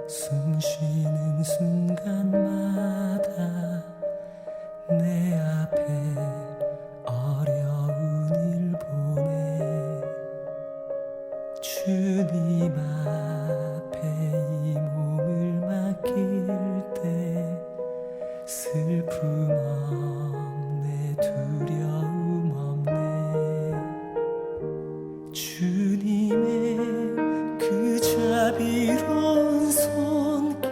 숨 쉬는 순간마다 내 앞에 어려운 일 보내 주님 앞에 이 몸을 맡길 때 슬픔 없네 두려움 없네 주님의 그 자비로운 손길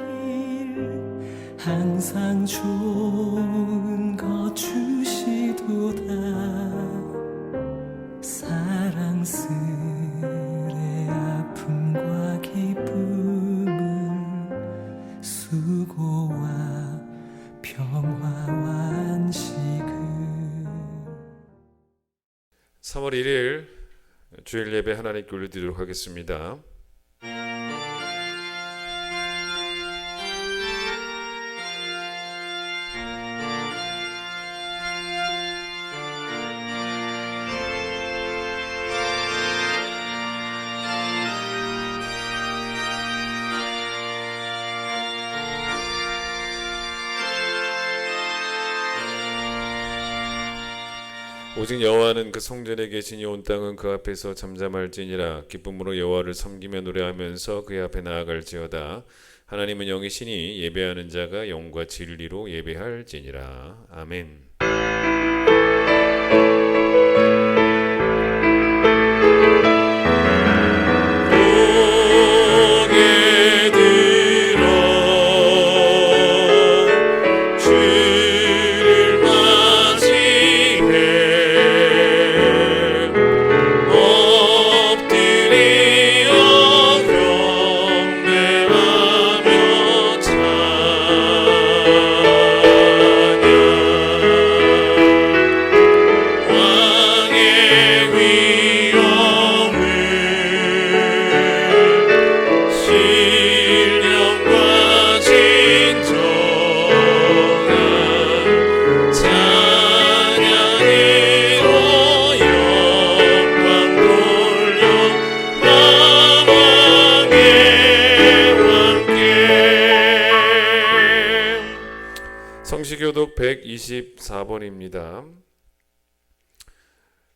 항상 좋은 것 주시도다 사랑스레 아픔과 기쁨을 수고와 평화와 안식을 3월 1일 주일 예배 하나님께 올려드리도록 하겠습니다. 오직 여호와는 그 성전에 계시니 온 땅은 그 앞에서 잠잠할지니라. 기쁨으로 여호와를 섬기며 노래하면서 그의 앞에 나아갈지어다. 하나님은 영이시니 예배하는 자가 영과 진리로 예배할지니라. 아멘. 성시교독 124번입니다.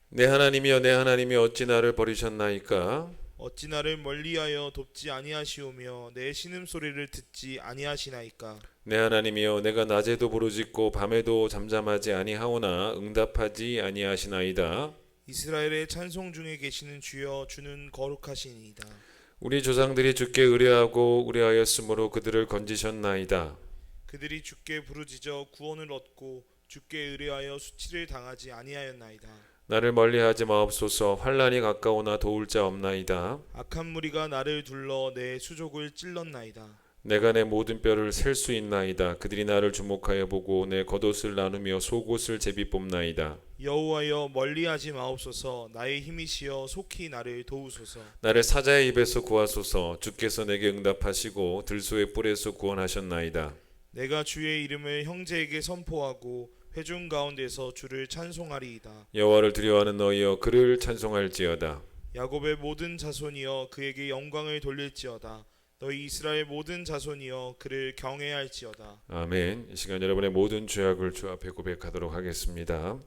내 하나님이여 내 하나님이 어찌 나를 버리셨나이까? 어찌 나를 멀리하여 돕지 아니하시오며 내 신음소리를 듣지 아니하시나이까? 내 하나님이여 내가 낮에도 부르짖고 밤에도 잠잠하지 아니하오나 응답하지 아니하시나이다. 이스라엘의 찬송 중에 계시는 주여 주는 거룩하시니이다. 우리 조상들이 주께 의뢰하고 의뢰하였으므로 그들을 건지셨나이다. 그들이 주께 부르짖어 구원을 얻고 주께 의뢰하여 수치를 당하지 아니하였나이다. 나를 멀리하지 마옵소서. 환난이 가까우나 도울 자 없나이다. 악한 무리가 나를 둘러 내 수족을 찔렀나이다. 내가 내 모든 뼈를 셀 수 있나이다. 그들이 나를 주목하여 보고 내 겉옷을 나누며 속옷을 제비 뽑나이다. 여호와여 멀리하지 마옵소서. 나의 힘이시여 속히 나를 도우소서. 나를 사자의 입에서 구하소서. 주께서 내게 응답하시고 들소의 뿔에서 구원하셨나이다. 내가 주의 이름을 형제에게 선포하고 회중 가운데서 주를 찬송하리이다. 여호와를 두려워하는 너희여 그를 찬송할지어다. 야곱의 모든 자손이여 그에게 영광을 돌릴지어다. 너희 이스라엘 모든 자손이여 그를 경외할지어다. 아멘. 이 시간 여러분의 모든 죄악을 주 앞에 고백하도록 하겠습니다.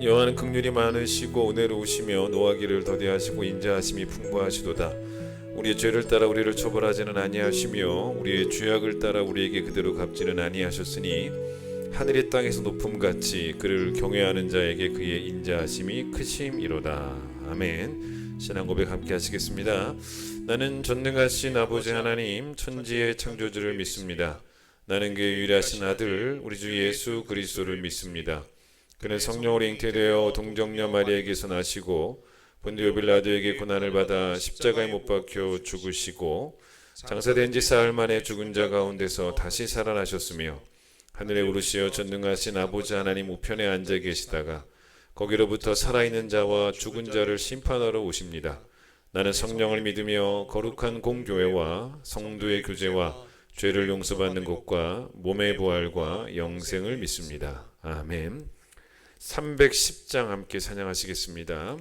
여호와는 긍휼이 많으시고 은혜로우시며 노하기를 더디하시고 인자하심이 풍부하시도다. 우리의 죄를 따라 우리를 처벌하지는 아니하시며 우리의 죄악을 따라 우리에게 그대로 갚지는 아니하셨으니 하늘이 땅에서 높음같이 그를 경외하는 자에게 그의 인자하심이 크심이로다. 아멘. 신앙 고백 함께 하시겠습니다. 나는 전능하신 아버지 하나님 천지의 창조주를 믿습니다. 나는 그의 유일하신 아들 우리 주 예수 그리스도를 믿습니다. 그는 성령으로 잉태되어 동정녀 마리아에게서 나시고 본디오 빌라도에게 고난을 받아 십자가에 못 박혀 죽으시고 장사된 지 사흘 만에 죽은 자 가운데서 다시 살아나셨으며 하늘에 오르시어 전능하신 아버지 하나님 우편에 앉아 계시다가 거기로부터 살아있는 자와 죽은 자를 심판하러 오십니다. 나는 성령을 믿으며 거룩한 공교회와 성도의 교제와 죄를 용서받는 것과 몸의 부활과 영생을 믿습니다. 아멘. 310장 함께 찬양하시겠습니다.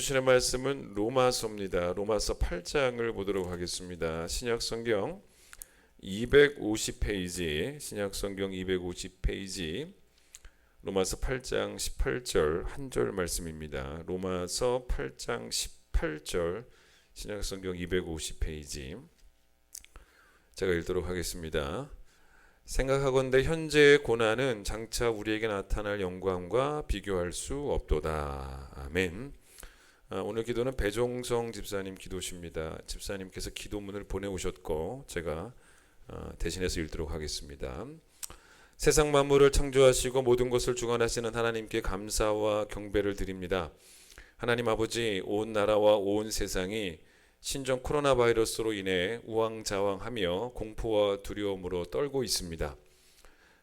주시는 말씀은 로마서입니다. 로마서 8장을 보도록 하겠습니다. 신약성경 250페이지, 신약성경 250페이지, 로마서 8장 18절 한 절 말씀입니다. 로마서 8장 18절, 신약성경 250페이지. 제가 읽도록 하겠습니다. 생각하건대 현재의 고난은 장차 우리에게 나타날 영광과 비교할 수 없도다. 아멘. 오늘 기도는 배종성 집사님 기도십니다. 집사님께서 기도문을 보내오셨고 제가 대신해서 읽도록 하겠습니다. 세상 만물을 창조하시고 모든 것을 주관하시는 하나님께 감사와 경배를 드립니다. 하나님 아버지, 온 나라와 온 세상이 신종 코로나 바이러스로 인해 우왕좌왕하며 공포와 두려움으로 떨고 있습니다.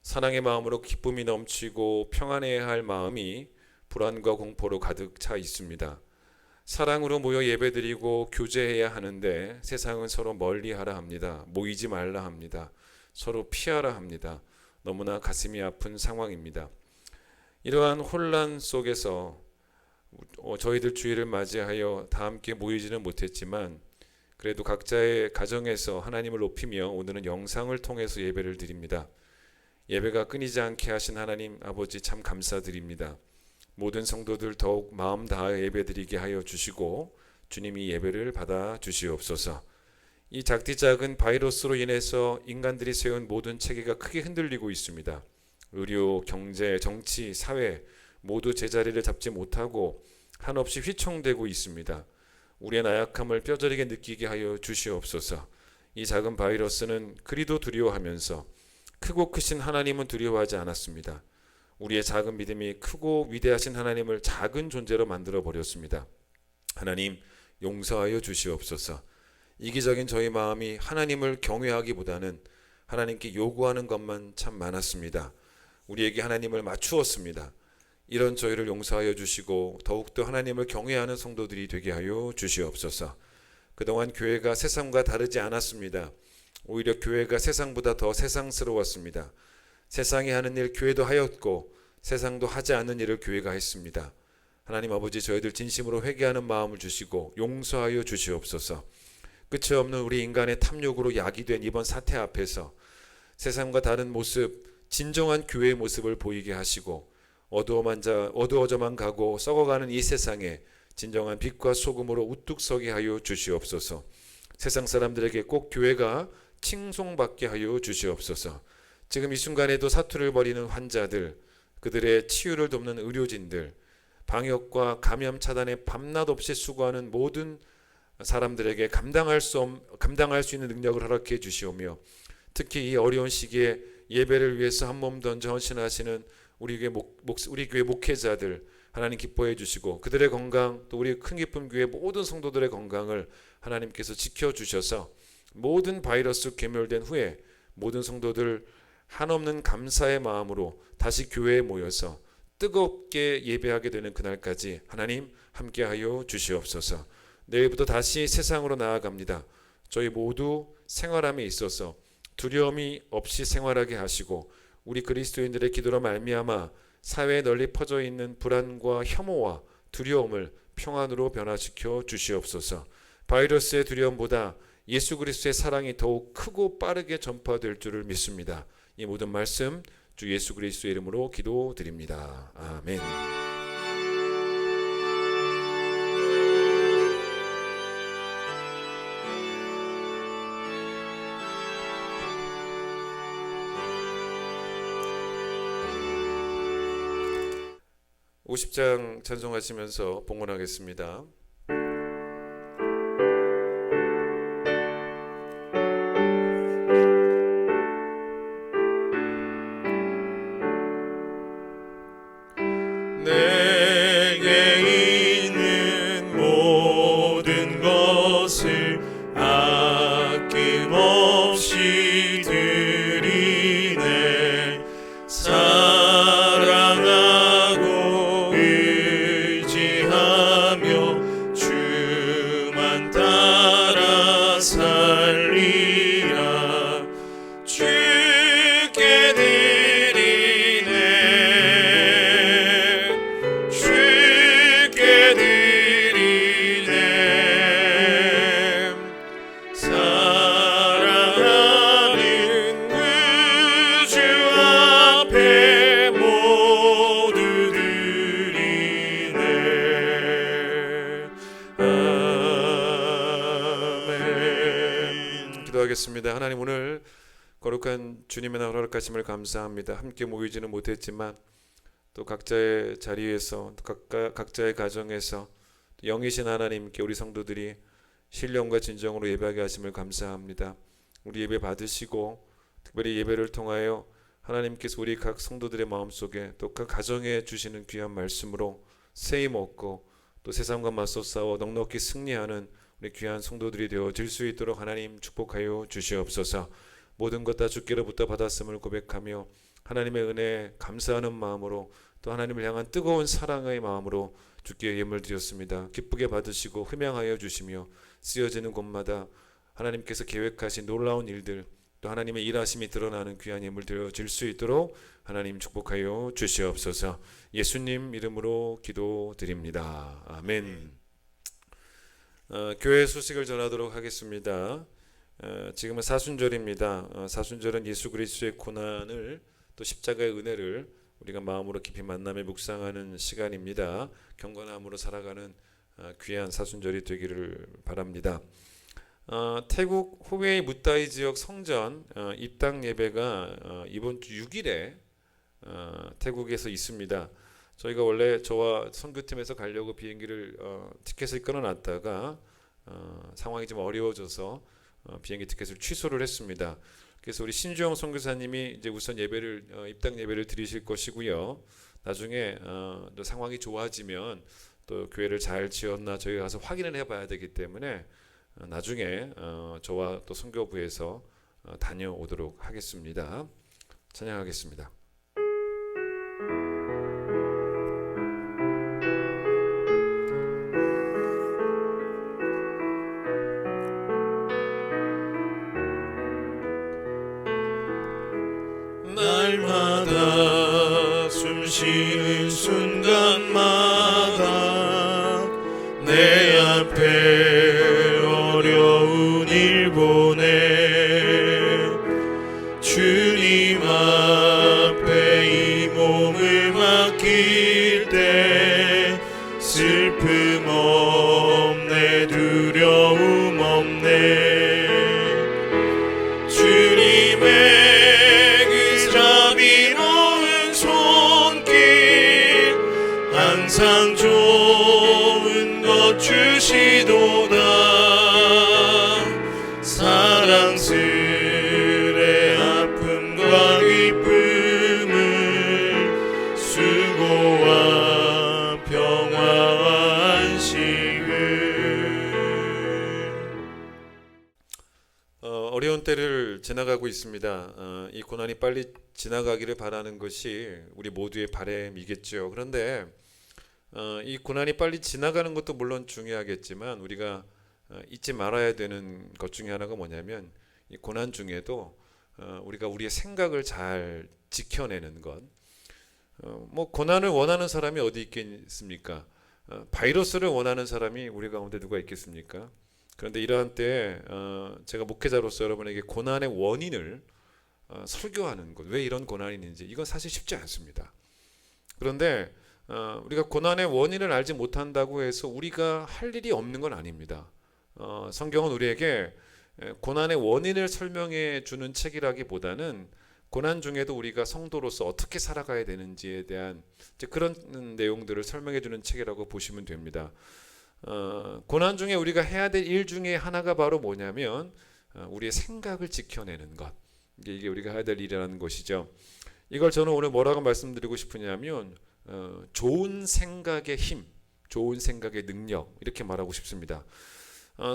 사랑의 마음으로 기쁨이 넘치고 평안해야 할 마음이 불안과 공포로 가득 차 있습니다. 사랑으로 모여 예배드리고 교제해야 하는데 세상은 서로 멀리하라 합니다. 모이지 말라 합니다. 서로 피하라 합니다. 너무나 가슴이 아픈 상황입니다. 이러한 혼란 속에서 저희들 주일을 맞이하여 다 함께 모이지는 못했지만 그래도 각자의 가정에서 하나님을 높이며 오늘은 영상을 통해서 예배를 드립니다. 예배가 끊이지 않게 하신 하나님 아버지 참 감사드립니다. 모든 성도들 더욱 마음 다하여 예배드리게 하여 주시고 주님이 예배를 받아 주시옵소서. 이 작디 작은 바이러스로 인해서 인간들이 세운 모든 체계가 크게 흔들리고 있습니다. 의료, 경제, 정치, 사회 모두 제자리를 잡지 못하고 한없이 휘청대고 있습니다. 우리의 나약함을 뼈저리게 느끼게 하여 주시옵소서. 이 작은 바이러스는 그리도 두려워하면서 크고 크신 하나님은 두려워하지 않았습니다. 우리의 작은 믿음이 크고 위대하신 하나님을 작은 존재로 만들어 버렸습니다. 하나님 용서하여 주시옵소서. 이기적인 저희 마음이 하나님을 경외하기보다는 하나님께 요구하는 것만 참 많았습니다. 우리에게 하나님을 맞추었습니다. 이런 저희를 용서하여 주시고 더욱더 하나님을 경외하는 성도들이 되게 하여 주시옵소서. 그동안 교회가 세상과 다르지 않았습니다. 오히려 교회가 세상보다 더 세상스러웠습니다. 세상이 하는 일 교회도 하였고 세상도 하지 않는 일을 교회가 했습니다. 하나님 아버지, 저희들 진심으로 회개하는 마음을 주시고 용서하여 주시옵소서. 끝이 없는 우리 인간의 탐욕으로 야기된 이번 사태 앞에서 세상과 다른 모습, 진정한 교회의 모습을 보이게 하시고 어두워져만 가고 썩어가는 이 세상에 진정한 빛과 소금으로 우뚝 서게 하여 주시옵소서. 세상 사람들에게 꼭 교회가 칭송받게 하여 주시옵소서. 지금 이 순간에도 사투를 벌이는 환자들, 그들의 치유를 돕는 의료진들, 방역과 감염 차단에 밤낮 없이 수고하는 모든 사람들에게 감당할 수 있는 능력을 허락해 주시오며, 특히 이 어려운 시기에 예배를 위해서 한 몸 던져 헌신하시는 우리 교회 목회자들 하나님 기뻐해 주시고, 그들의 건강, 또 우리 큰 기쁨 교회 모든 성도들의 건강을 하나님께서 지켜주셔서 모든 바이러스 괴멸된 후에 모든 성도들 한없는 감사의 마음으로 다시 교회에 모여서 뜨겁게 예배하게 되는 그날까지 하나님 함께하여 주시옵소서. 내일부터 다시 세상으로 나아갑니다. 저희 모두 생활함에 있어서 두려움이 없이 생활하게 하시고, 우리 그리스도인들의 기도로 말미암아 사회에 널리 퍼져 있는 불안과 혐오와 두려움을 평안으로 변화시켜 주시옵소서. 바이러스의 두려움보다 예수 그리스도의 사랑이 더욱 크고 빠르게 전파될 줄을 믿습니다. 이 모든 말씀 주 예수 그리스도의 이름으로 기도드립니다. 아멘. 50장 찬송하시면서 봉헌하겠습니다. 내게 있는 모든 것을 아낌없이 드리네. 사랑하고 의지하며 주만 따라 살리라. 주께 드리네. 주께 드리네. 사랑하는 구주 앞에 모두 드리네. 아멘. 기도하겠습니다. 하나님, 오늘 거룩한 주님의 나라 허락하심을 감사합니다. 함께 모이지는 못했지만 또 각자의 자리에서, 각자의 가정에서 영이신 하나님께 우리 성도들이 신령과 진정으로 예배하게 하심을 감사합니다. 우리 예배 받으시고 특별히 예배를 통하여 하나님께서 우리 각 성도들의 마음속에 또 그 가정에 주시는 귀한 말씀으로 세임 얻고 또 세상과 맞서 싸워 넉넉히 승리하는 우리 귀한 성도들이 되어질 수 있도록 하나님 축복하여 주시옵소서. 모든 것 다 주께로부터 받았음을 고백하며 하나님의 은혜에 감사하는 마음으로 또 하나님을 향한 뜨거운 사랑의 마음으로 주께 예물 드렸습니다. 기쁘게 받으시고 흠양하여 주시며 쓰여지는 곳마다 하나님께서 계획하신 놀라운 일들 또 하나님의 일하심이 드러나는 귀한 예물 드려질 수 있도록 하나님 축복하여 주시옵소서. 예수님 이름으로 기도드립니다. 아멘. 교회 소식을 전하도록 하겠습니다. 지금은 사순절입니다. 사순절은 예수 그리스도의 고난을 또 십자가의 은혜를 우리가 마음으로 깊이 만남에 묵상하는 시간입니다. 경건함으로 살아가는 귀한 사순절이 되기를 바랍니다. 태국 후웨이 무따이 지역 성전 입당 예배가 이번 주 6일에 태국에서 있습니다. 저희가 원래 저와 선교팀에서 가려고 비행기를 티켓을 끊어놨다가 상황이 좀 어려워져서 비행기 티켓을 취소를 했습니다. 그래서 우리 신주영 선교사님이 이제 우선 예배를 입당 예배를 드리실 것이고요. 나중에 또 상황이 좋아지면 또 교회를 잘 지었나 저희가 가서 확인을 해봐야 되기 때문에 나중에 저와 또 선교부에서 다녀오도록 하겠습니다. 찬양하겠습니다. 날마다 숨쉬는 순간마다 내 앞에 어려운 일 보내 주님 앞에 이 몸을 맡길 때 슬픔 없네 두려움 없네 주님의 항상 좋은 것 주시도다 사랑스레 아픔과 기쁨을 수고와 평화와 안식을 어려운 때를 지나가고 있습니다. 이 고난이 빨리 지나가기를 바라는 것이 우리 모두의 바람이겠죠. 그런데 이 고난이 빨리 지나가는 것도 물론 중요하겠지만 우리가 잊지 말아야 되는 것 중에 하나가 뭐냐면 이 고난 중에도 우리가 우리의 생각을 잘 지켜내는 것. 뭐 고난을 원하는 사람이 어디 있겠습니까? 바이러스를 원하는 사람이 우리 가운데 누가 있겠습니까? 그런데 이러한 때에 제가 목회자로서 여러분에게 고난의 원인을 설교하는 것, 왜 이런 고난이 있는지 이건 사실 쉽지 않습니다. 그런데 우리가 고난의 원인을 알지 못한다고 해서 우리가 할 일이 없는 건 아닙니다. 성경은 우리에게 고난의 원인을 설명해 주는 책이라기보다는 고난 중에도 우리가 성도로서 어떻게 살아가야 되는지에 대한 그런 내용들을 설명해 주는 책이라고 보시면 됩니다. 고난 중에 우리가 해야 될 일 중에 하나가 바로 뭐냐면 우리의 생각을 지켜내는 것. 이게 우리가 해야 될 일이라는 것이죠. 이걸 저는 오늘 뭐라고 말씀드리고 싶으냐면 좋은 생각의 힘, 좋은 생각의 능력 이렇게 말하고 싶습니다.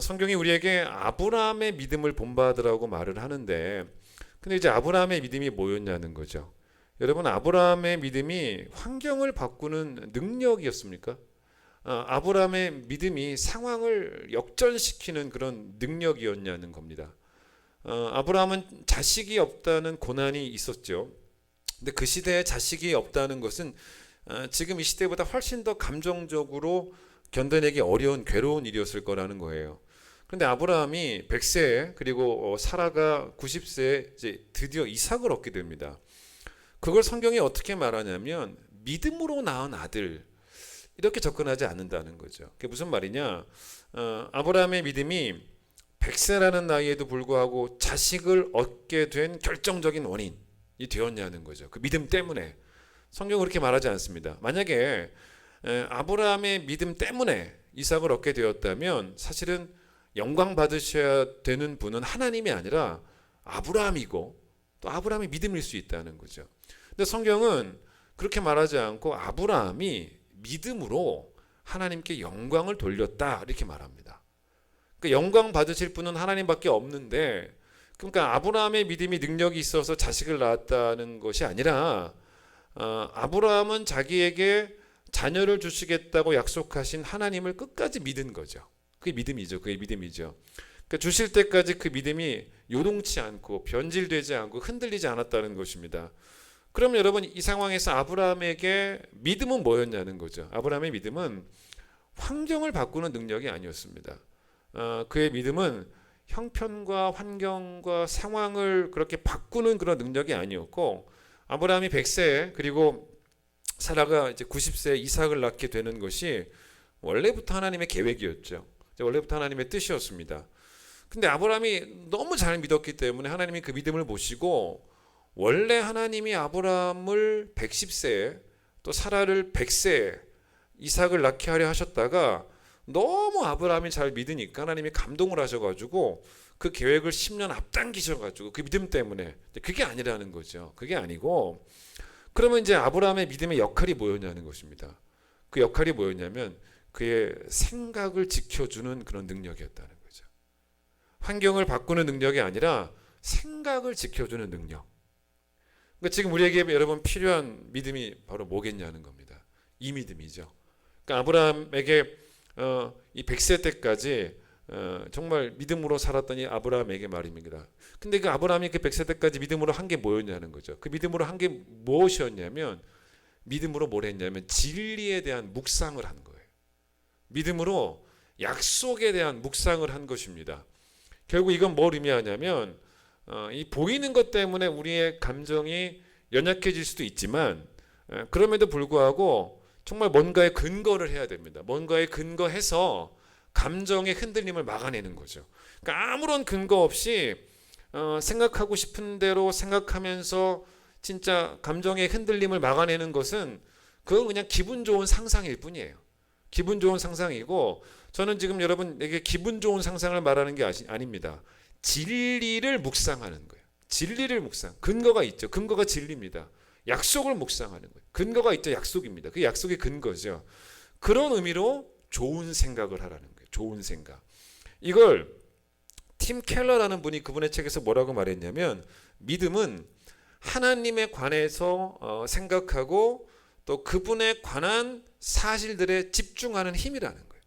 성경이 우리에게 아브라함의 믿음을 본받으라고 말을 하는데 근데 이제 아브라함의 믿음이 뭐였냐는 거죠. 여러분 아브라함의 믿음이 환경을 바꾸는 능력이었습니까? 아브라함의 믿음이 상황을 역전시키는 그런 능력이었냐는 겁니다. 아브라함은 자식이 없다는 고난이 있었죠. 근데 그 시대에 자식이 없다는 것은 지금 이 시대보다 훨씬 더 감정적으로 견뎌내기 어려운 괴로운 일이었을 거라는 거예요. 그런데 아브라함이 100세 그리고 사라가 90세에 이제 드디어 이삭을 얻게 됩니다. 그걸 성경이 어떻게 말하냐면 믿음으로 낳은 아들 이렇게 접근하지 않는다는 거죠. 그게 무슨 말이냐? 아브라함의 믿음이 100세라는 나이에도 불구하고 자식을 얻게 된 결정적인 원인이 되었냐는 거죠. 그 믿음 때문에. 성경은 그렇게 말하지 않습니다. 만약에 아브라함의 믿음 때문에 이삭을 얻게 되었다면 사실은 영광 받으셔야 되는 분은 하나님이 아니라 아브라함이고 또 아브라함의 믿음일 수 있다는 거죠. 근데 성경은 그렇게 말하지 않고 아브라함이 믿음으로 하나님께 영광을 돌렸다 이렇게 말합니다. 그러니까 영광 받으실 분은 하나님밖에 없는데, 그러니까 아브라함의 믿음이 능력이 있어서 자식을 낳았다는 것이 아니라 아브라함은 자기에게 자녀를 주시겠다고 약속하신 하나님을 끝까지 믿은 거죠. 그게 믿음이죠. 그게 믿음이죠. 그러니까 주실 때까지 그 믿음이 요동치 않고 변질되지 않고 흔들리지 않았다는 것입니다. 그럼 여러분, 이 상황에서 아브라함에게 믿음은 뭐였냐는 거죠. 아브라함의 믿음은 환경을 바꾸는 능력이 아니었습니다. 그의 믿음은 형편과 환경과 상황을 그렇게 바꾸는 그런 능력이 아니었고, 아브라함이 100세 그리고 사라가 이제 90세에 이삭을 낳게 되는 것이 원래부터 하나님의 계획이었죠. 원래부터 하나님의 뜻이었습니다. 근데 아브라함이 너무 잘 믿었기 때문에 하나님이 그 믿음을 보시고, 원래 하나님이 아브라함을 110세에 또 사라를 100세에 이삭을 낳게 하려 하셨다가 너무 아브라함이 잘 믿으니까 하나님이 감동을 하셔가지고 그 계획을 10년 앞당기셔가지고 그 믿음 때문에, 그게 아니라는 거죠. 그게 아니고, 그러면 이제 아브라함의 믿음의 역할이 뭐였냐는 것입니다. 그 역할이 뭐였냐면 그의 생각을 지켜주는 그런 능력이었다는 거죠. 환경을 바꾸는 능력이 아니라 생각을 지켜주는 능력. 그러니까 지금 우리에게 여러분 필요한 믿음이 바로 뭐겠냐는 겁니다. 이 믿음이죠. 그러니까 아브라함에게 이 100세 때까지 정말 믿음으로 살았던 이 아브라함에게 말입니다. 근데 그 아브라함이 그 100세 때까지 믿음으로 한 게 뭐였냐는 거죠. 그 믿음으로 한 게 무엇이었냐면, 믿음으로 뭘 했냐면 진리에 대한 묵상을 한 거예요. 믿음으로 약속에 대한 묵상을 한 것입니다. 결국 이건 뭘 의미하냐면, 이 보이는 것 때문에 우리의 감정이 연약해질 수도 있지만, 그럼에도 불구하고 정말 뭔가에 근거를 해야 됩니다. 뭔가에 근거해서 감정의 흔들림을 막아내는 거죠. 그러니까 아무런 근거 없이 생각하고 싶은 대로 생각하면서 진짜 감정의 흔들림을 막아내는 것은 그건 그냥 기분 좋은 상상일 뿐이에요. 기분 좋은 상상이고, 저는 지금 여러분에게 기분 좋은 상상을 말하는 게 아닙니다. 진리를 묵상하는 거예요. 진리를 묵상. 근거가 있죠. 근거가 진리입니다. 약속을 묵상하는 거예요. 근거가 있죠. 약속입니다. 그 약속이 근거죠. 그런 의미로 좋은 생각을 하라는 거예요. 좋은 생각. 이걸 팀 켈러라는 분이 그분의 책에서 뭐라고 말했냐면, 믿음은 하나님에 관해서 생각하고 또 그분에 관한 사실들에 집중하는 힘이라는 거예요.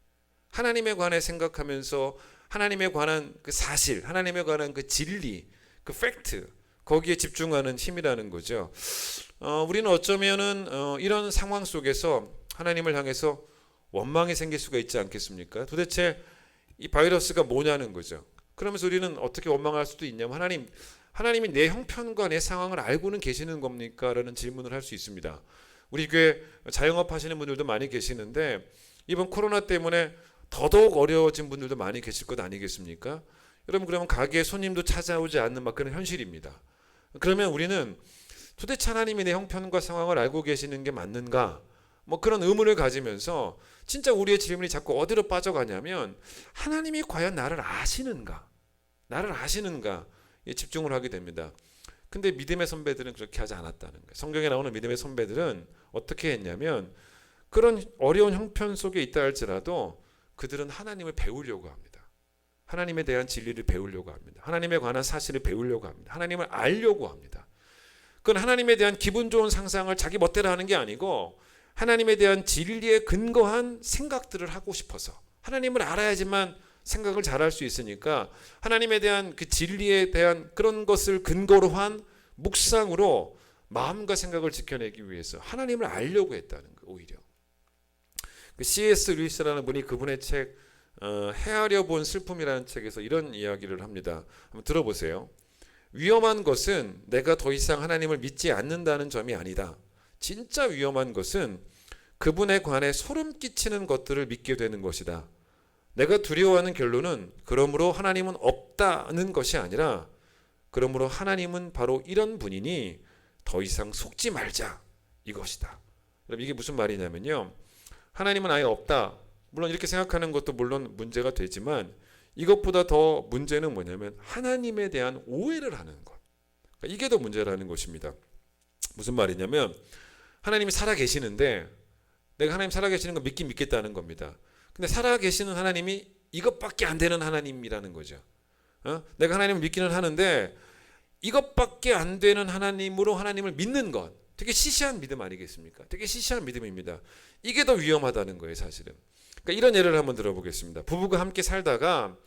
하나님에 관해 생각하면서 하나님에 관한 그 사실, 하나님에 관한 그 진리, 그 팩트, 거기에 집중하는 힘이라는 거죠. 우리는 어쩌면은 이런 상황 속에서 하나님을 향해서 원망이 생길 수가 있지 않겠습니까? 도대체 이 바이러스가 뭐냐는 거죠. 그러면서 우리는 어떻게 원망할 수도 있냐면, 하나님이 내 형편과 내 상황을 알고는 계시는 겁니까? 라는 질문을 할 수 있습니다. 우리 교회 자영업 하시는 분들도 많이 계시는데, 이번 코로나 때문에 더더욱 어려워진 분들도 많이 계실 것 아니겠습니까? 여러분, 그러면 가게에 손님도 찾아오지 않는 막 그런 현실입니다. 그러면 우리는 도대체 하나님이 내 형편과 상황을 알고 계시는 게 맞는가? 뭐 그런 의문을 가지면서 진짜 우리의 질문이 자꾸 어디로 빠져가냐면, 하나님이 과연 나를 아시는가? 나를 아시는가? 집중을 하게 됩니다. 근데 믿음의 선배들은 그렇게 하지 않았다는 거예요. 성경에 나오는 믿음의 선배들은 어떻게 했냐면, 그런 어려운 형편 속에 있다 할지라도 그들은 하나님을 배우려고 합니다. 하나님에 대한 진리를 배우려고 합니다. 하나님에 관한 사실을 배우려고 합니다. 하나님을 알려고 합니다. 그건 하나님에 대한 기분 좋은 상상을 자기 멋대로 하는 게 아니고, 하나님에 대한 진리에 근거한 생각들을 하고 싶어서, 하나님을 알아야지만 생각을 잘할 수 있으니까 하나님에 대한 그 진리에 대한 그런 것을 근거로 한 묵상으로 마음과 생각을 지켜내기 위해서 하나님을 알려고 했다는 거. 오히려 그 C.S. 루이스라는 분이 그분의 책 헤아려 본 슬픔이라는 책에서 이런 이야기를 합니다. 한번 들어보세요. 위험한 것은 내가 더 이상 하나님을 믿지 않는다는 점이 아니다. 진짜 위험한 것은 그분에 관해 소름 끼치는 것들을 믿게 되는 것이다. 내가 두려워하는 결론은 그러므로 하나님은 없다는 것이 아니라, 그러므로 하나님은 바로 이런 분이니 더 이상 속지 말자, 이것이다. 이게 무슨 말이냐면요, 하나님은 아예 없다, 물론 이렇게 생각하는 것도 물론 문제가 되지만, 이것보다 더 문제는 뭐냐면 하나님에 대한 오해를 하는 것. 그러니까 이게 더 문제라는 것입니다. 무슨 말이냐면 하나님이 살아계시는데 내가 하나님 살아계시는 거 믿긴 믿겠다는 겁니다. 근데 살아계시는 하나님이 이것밖에 안 되는 하나님이라는 거죠. 내가 하나님을 믿기는 하는데 이것밖에 안 되는 하나님으로 하나님을 믿는 것, 되게 시시한 믿음 아니겠습니까? 되게 시시한 믿음입니다. 이게 더 위험하다는 거예요, 사실은. 그러니까 이런 예를 한번 들어보겠습니다. 부부가 함께 살다가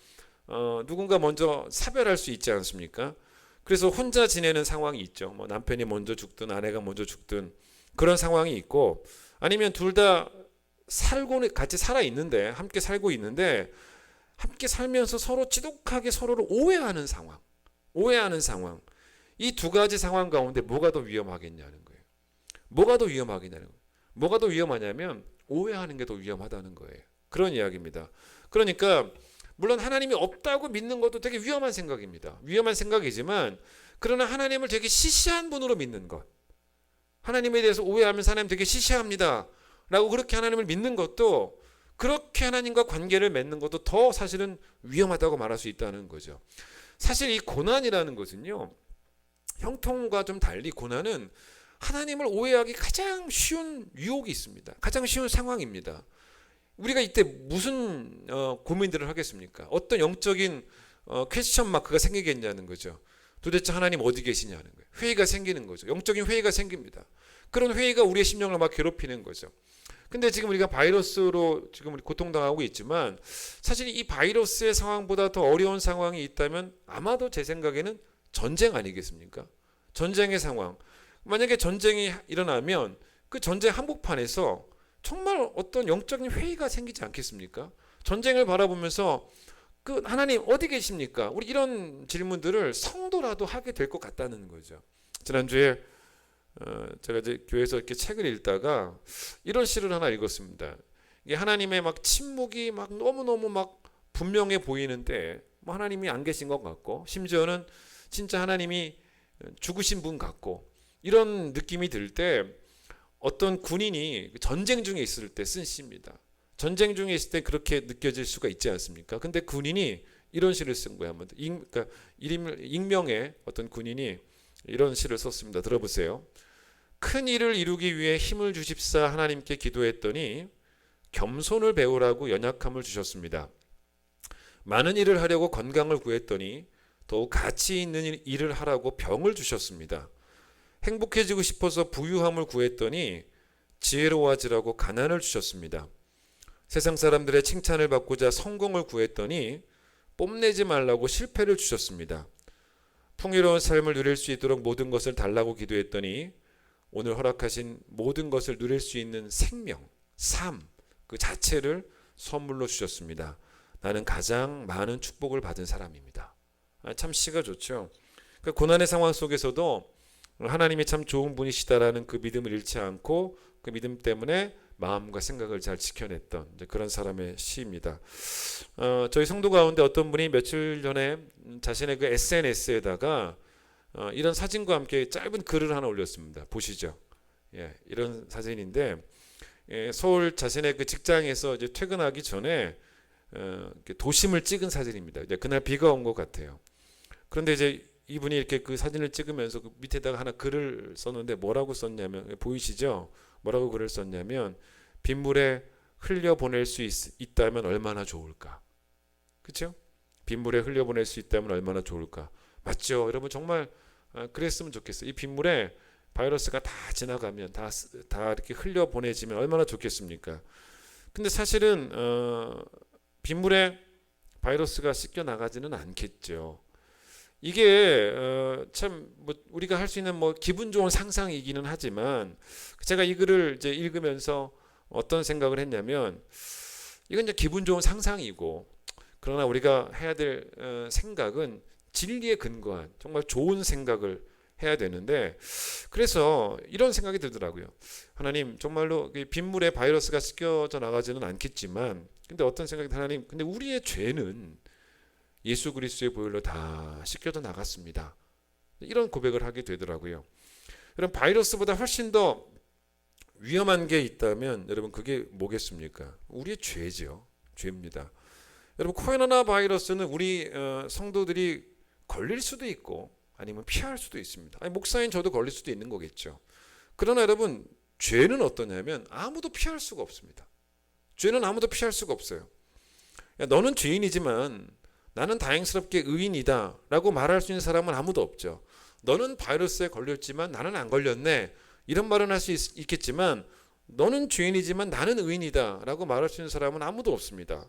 누군가 먼저 사별할 수 있지 않습니까? 그래서 혼자 지내는 상황이 있죠. 뭐 남편이 먼저 죽든 아내가 먼저 죽든 그런 상황이 있고, 아니면 둘 다 살고 같이 살아 있는데, 함께 살고 있는데 함께 살면서 서로 지독하게 서로를 오해하는 상황. 이 두 가지 상황 가운데 뭐가 더 위험하겠냐는 거예요. 뭐가 더 위험하겠냐는 거예요. 뭐가 더 위험하냐면 오해하는 게 더 위험하다는 거예요. 그런 이야기입니다. 그러니까 물론 하나님이 없다고 믿는 것도 되게 위험한 생각입니다. 위험한 생각이지만 그러나 하나님을 되게 시시한 분으로 믿는 것, 하나님에 대해서 오해하면서 하나님 되게 시시합니다 라고 그렇게 하나님을 믿는 것도, 그렇게 하나님과 관계를 맺는 것도 더 사실은 위험하다고 말할 수 있다는 거죠. 사실 이 고난이라는 것은요, 형통과 좀 달리 고난은 하나님을 오해하기 가장 쉬운 유혹이 있습니다. 가장 쉬운 상황입니다. 우리가 이때 무슨 고민들을 하겠습니까? 어떤 영적인 퀘스천 마크가 생기겠냐는 거죠. 도대체 하나님 어디 계시냐는 거예요. 회의가 생기는 거죠. 영적인 회의가 생깁니다. 그런 회의가 우리의 심령을 막 괴롭히는 거죠. 근데 지금 우리가 바이러스로 지금 고통당하고 있지만 사실 이 바이러스의 상황보다 더 어려운 상황이 있다면 아마도 제 생각에는 전쟁 아니겠습니까? 전쟁의 상황. 만약에 전쟁이 일어나면 그 전쟁 한복판에서 정말 어떤 영적인 회의가 생기지 않겠습니까? 전쟁을 바라보면서 그 하나님 어디 계십니까? 우리 이런 질문들을 성도라도 하게 될 것 같다는 거죠. 지난주에 제가 이제 교회에서 이렇게 책을 읽다가 이런 시를 하나 읽었습니다. 이게 하나님의 막 침묵이 막 너무너무 막 분명해 보이는데 뭐 하나님이 안 계신 것 같고, 심지어는 진짜 하나님이 죽으신 분 같고, 이런 느낌이 들 때 어떤 군인이 전쟁 중에 있을 때 쓴 시입니다. 전쟁 중에 있을 때 그렇게 느껴질 수가 있지 않습니까? 근데 군인이 이런 시를 쓴 거예요. 그러니까 익명의 어떤 군인이 이런 시를 썼습니다. 들어보세요. 큰 일을 이루기 위해 힘을 주십사 하나님께 기도했더니 겸손을 배우라고 연약함을 주셨습니다. 많은 일을 하려고 건강을 구했더니 더욱 가치 있는 일을 하라고 병을 주셨습니다. 행복해지고 싶어서 부유함을 구했더니 지혜로워지라고 가난을 주셨습니다. 세상 사람들의 칭찬을 받고자 성공을 구했더니 뽐내지 말라고 실패를 주셨습니다. 풍요로운 삶을 누릴 수 있도록 모든 것을 달라고 기도했더니 오늘 허락하신 모든 것을 누릴 수 있는 생명, 삶 그 자체를 선물로 주셨습니다. 나는 가장 많은 축복을 받은 사람입니다. 참 시가 좋죠. 그러니까 고난의 상황 속에서도 하나님이 참 좋은 분이시다라는 그 믿음을 잃지 않고 그 믿음 때문에 마음과 생각을 잘 지켜냈던 그런 사람의 시입니다. 저희 성도 가운데 어떤 분이 며칠 전에 자신의 그 SNS에다가 이런 사진과 함께 짧은 글을 하나 올렸습니다. 보시죠. 예, 이런 사진인데 서울 자신의 그 직장에서 이제 퇴근하기 전에 도심을 찍은 사진입니다. 이제 그날 비가 온 것 같아요. 그런데 이제 이분이 이렇게 그 사진을 찍으면서 그 밑에다가 하나 글을 썼는데 뭐라고 썼냐면, 보이시죠? 뭐라고 글을 썼냐면 빗물에 흘려보낼 수 있다면 얼마나 좋을까. 그렇죠? 빗물에 흘려보낼 수 있다면 얼마나 좋을까. 맞죠? 여러분 정말 그랬으면 좋겠어요. 이 빗물에 바이러스가 다 지나가면 다 이렇게 흘려보내지면 얼마나 좋겠습니까? 근데 사실은 빗물에 바이러스가 씻겨 나가지는 않겠죠. 이게 참 뭐 우리가 할 수 있는 뭐 기분 좋은 상상이기는 하지만, 제가 이 글을 이제 읽으면서 어떤 생각을 했냐면, 이건 이제 기분 좋은 상상이고, 그러나 우리가 해야 될 생각은 진리에 근거한 정말 좋은 생각을 해야 되는데, 그래서 이런 생각이 들더라고요. 하나님 정말로 빗물에 바이러스가 씻겨져 나가지는 않겠지만, 근데 어떤 생각이, 하나님 근데 우리의 죄는 예수 그리스도의 보혈로 다 씻겨져 나갔습니다. 이런 고백을 하게 되더라고요. 그럼 바이러스보다 훨씬 더 위험한 게 있다면 여러분 그게 뭐겠습니까? 우리의 죄죠. 죄입니다. 여러분 코로나 바이러스는 우리 성도들이 걸릴 수도 있고 아니면 피할 수도 있습니다. 아니, 목사인 저도 걸릴 수도 있는 거겠죠. 그러나 여러분 죄는 어떠냐면 아무도 피할 수가 없습니다. 죄는 아무도 피할 수가 없어요. 야, 너는 죄인이지만 나는 다행스럽게 의인이다 라고 말할 수 있는 사람은 아무도 없죠. 너는 바이러스에 걸렸지만 나는 안 걸렸네 이런 말은 할 수 있겠지만 너는 죄인이지만 나는 의인이다 라고 말할 수 있는 사람은 아무도 없습니다.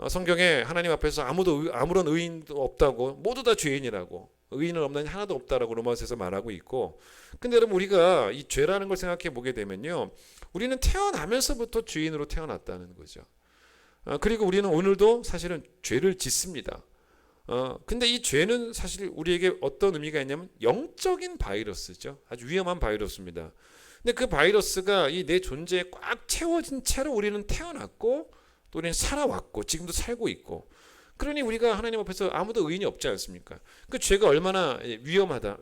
성경에 하나님 앞에서 아무런 의인도 없다고, 모두 다 죄인이라고, 의인은 없나니 하나도 없다라고 로마서에서 말하고 있고, 근데 여러분 우리가 이 죄라는 걸 생각해 보게 되면요, 우리는 태어나면서부터 죄인으로 태어났다는 거죠. 그리고 우리는 오늘도 사실은 죄를 짓습니다. 근데 이 죄는 사실 우리에게 어떤 의미가 있냐면 영적인 바이러스죠. 아주 위험한 바이러스입니다. 근데 그 바이러스가 이 내 존재에 꽉 채워진 채로 우리는 태어났고 또 우리는 살아왔고 지금도 살고 있고, 그러니 우리가 하나님 앞에서 아무도 의인이 없지 않습니까? 그 죄가 얼마나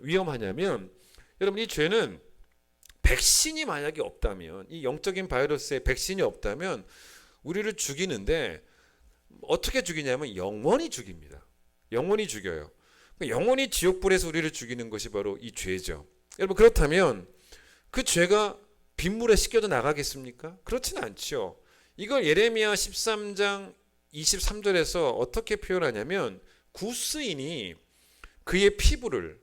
위험하냐면, 여러분 이 죄는 백신이 만약에 없다면, 이 영적인 바이러스에 백신이 없다면 우리를 죽이는데 어떻게 죽이냐면 영원히 죽입니다. 영원히 죽여요. 영원히 지옥불에서 우리를 죽이는 것이 바로 이 죄죠. 여러분 그렇다면 그 죄가 빗물에 씻겨져 나가겠습니까? 그렇지는 않죠. 이걸 예레미야 13장 23절에서 어떻게 표현하냐면, 구스인이 그의 피부를,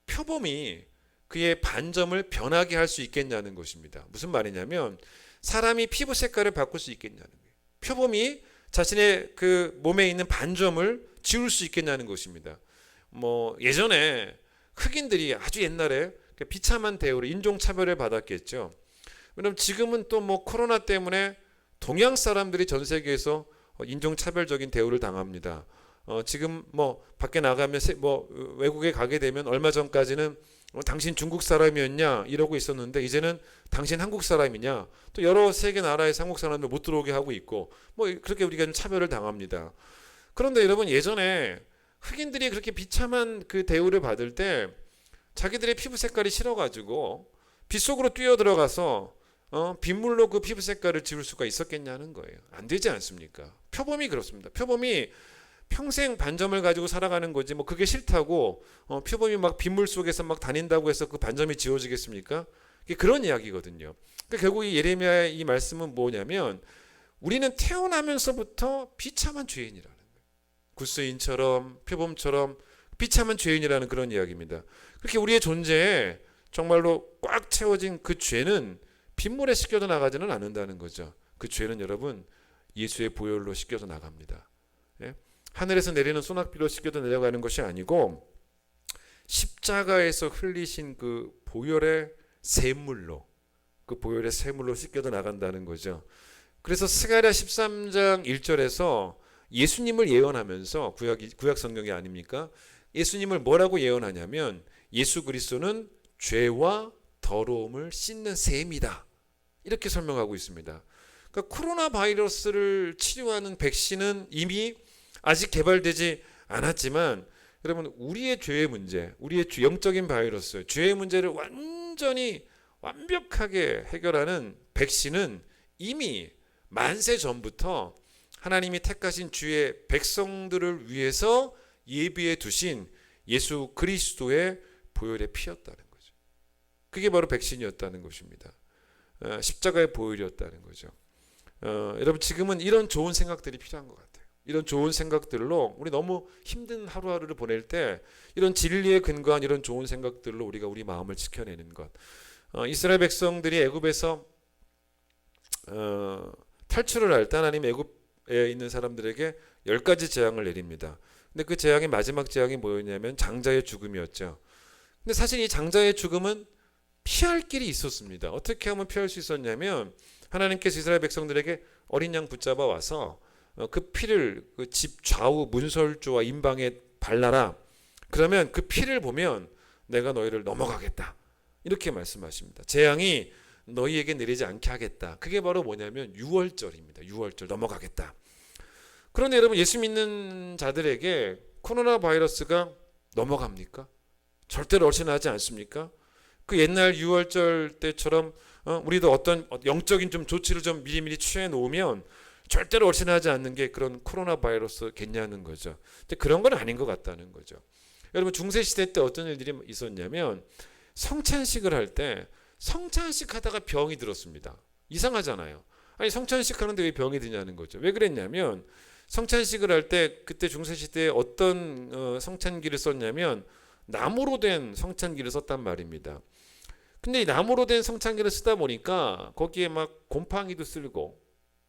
표범이 그의 반점을 변하게 할 수 있겠냐는 것입니다. 무슨 말이냐면 사람이 피부 색깔을 바꿀 수 있겠냐는 거예요. 표범이 자신의 그 몸에 있는 반점을 지울 수 있겠냐는 것입니다. 예전에 흑인들이 아주 옛날에 비참한 대우로 인종차별을 받았겠죠. 왜냐면 지금은 또 코로나 때문에 동양 사람들이 전 세계에서 인종차별적인 대우를 당합니다. 지금 밖에 나가면 외국에 가게 되면 얼마 전까지는 당신 중국 사람이었냐 이러고 있었는데 이제는 당신 한국 사람이냐, 또 여러 세계 나라에서 한국 사람들 못 들어오게 하고 있고 그렇게 우리가 좀 차별을 당합니다. 그런데 여러분 예전에 흑인들이 그렇게 비참한 그 대우를 받을 때 자기들의 피부 색깔이 싫어가지고 빗속으로 뛰어 들어가서 빗물로 그 피부 색깔을 지울 수가 있었겠냐는 거예요. 안 되지 않습니까? 표범이 그렇습니다. 표범이 평생 반점을 가지고 살아가는 거지 그게 싫다고 표범이 빗물 속에서 다닌다고 해서 그 반점이 지워지겠습니까? 그런 이야기거든요. 그러니까 결국 이 예레미야의 이 말씀은 뭐냐면 우리는 태어나면서부터 비참한 죄인이라는 거예요. 구스인처럼 표범처럼 비참한 죄인이라는 그런 이야기입니다. 그렇게 우리의 존재에 정말로 꽉 채워진 그 죄는 빗물에 씻겨져 나가지는 않는다는 거죠. 그 죄는 여러분 예수의 보혈로 씻겨져 나갑니다. 예? 하늘에서 내리는 소낙비로 씻겨져 내려가는 것이 아니고 십자가에서 흘리신 그 보혈의 샘물로, 그 보혈의 샘물로 씻겨져 나간다는 거죠. 그래서 스가랴 13장 1절에서 예수님을 예언하면서 구약 성경이 아닙니까? 예수님을 뭐라고 예언하냐면 예수 그리스도는 죄와 더러움을 씻는 셈이다, 이렇게 설명하고 있습니다. 그러니까 코로나 바이러스를 치료하는 백신은 이미 아직 개발되지 않았지만 여러분 우리의 죄의 문제, 우리의 영적인 바이러스, 죄의 문제를 완전히 완벽하게 해결하는 백신은 이미 만세 전부터 하나님이 택하신 주의 백성들을 위해서 예비해 두신 예수 그리스도의 보혈의 피였다는 거죠. 그게 바로 백신이었다는 것입니다. 십자가의 보혈이었다는 거죠. 여러분 지금은 이런 좋은 생각들이 필요한 것 같아요. 이런 좋은 생각들로 우리 너무 힘든 하루하루를 보낼 때 이런 진리에 근거한 이런 좋은 생각들로 우리가 우리 마음을 지켜내는 것. 이스라엘 백성들이 애굽에서 탈출을 할 때 하나님 애굽에 있는 사람들에게 10가지 재앙을 내립니다. 근데 그 재앙의 마지막 재앙이 뭐였냐면 장자의 죽음이었죠. 근데 사실 이 장자의 죽음은 피할 길이 있었습니다. 어떻게 하면 피할 수 있었냐면 하나님께서 이스라엘 백성들에게 어린 양 붙잡아 와서 그 피를 그 집 좌우 문설주와 임방에 발라라. 그러면 그 피를 보면 내가 너희를 넘어가겠다, 이렇게 말씀하십니다. 재앙이 너희에게 내리지 않게 하겠다. 그게 바로 뭐냐면 유월절입니다. 유월절 넘어가겠다. 그런데 여러분 예수 믿는 자들에게 코로나 바이러스가 넘어갑니까? 절대로 얼씬하지 않습니까? 그 옛날 유월절 때처럼 우리도 어떤 영적인 좀 조치를 좀 미리미리 취해 놓으면 절대로 얼씬하지 않는 게 그런 코로나 바이러스겠냐는 거죠. 근데 그런 건 아닌 것 같다는 거죠. 여러분 중세 시대 때 어떤 일들이 있었냐면 성찬식을 할 때 성찬식 하다가 병이 들었습니다. 이상하잖아요. 아니 성찬식 하는데 왜 병이 드냐는 거죠. 왜 그랬냐면 성찬식을 할 때 그때 중세 시대에 어떤 성찬기를 썼냐면 나무로 된 성찬기를 썼단 말입니다. 근데 이 나무로 된 성찬기를 쓰다 보니까 거기에 막 곰팡이도 쓸고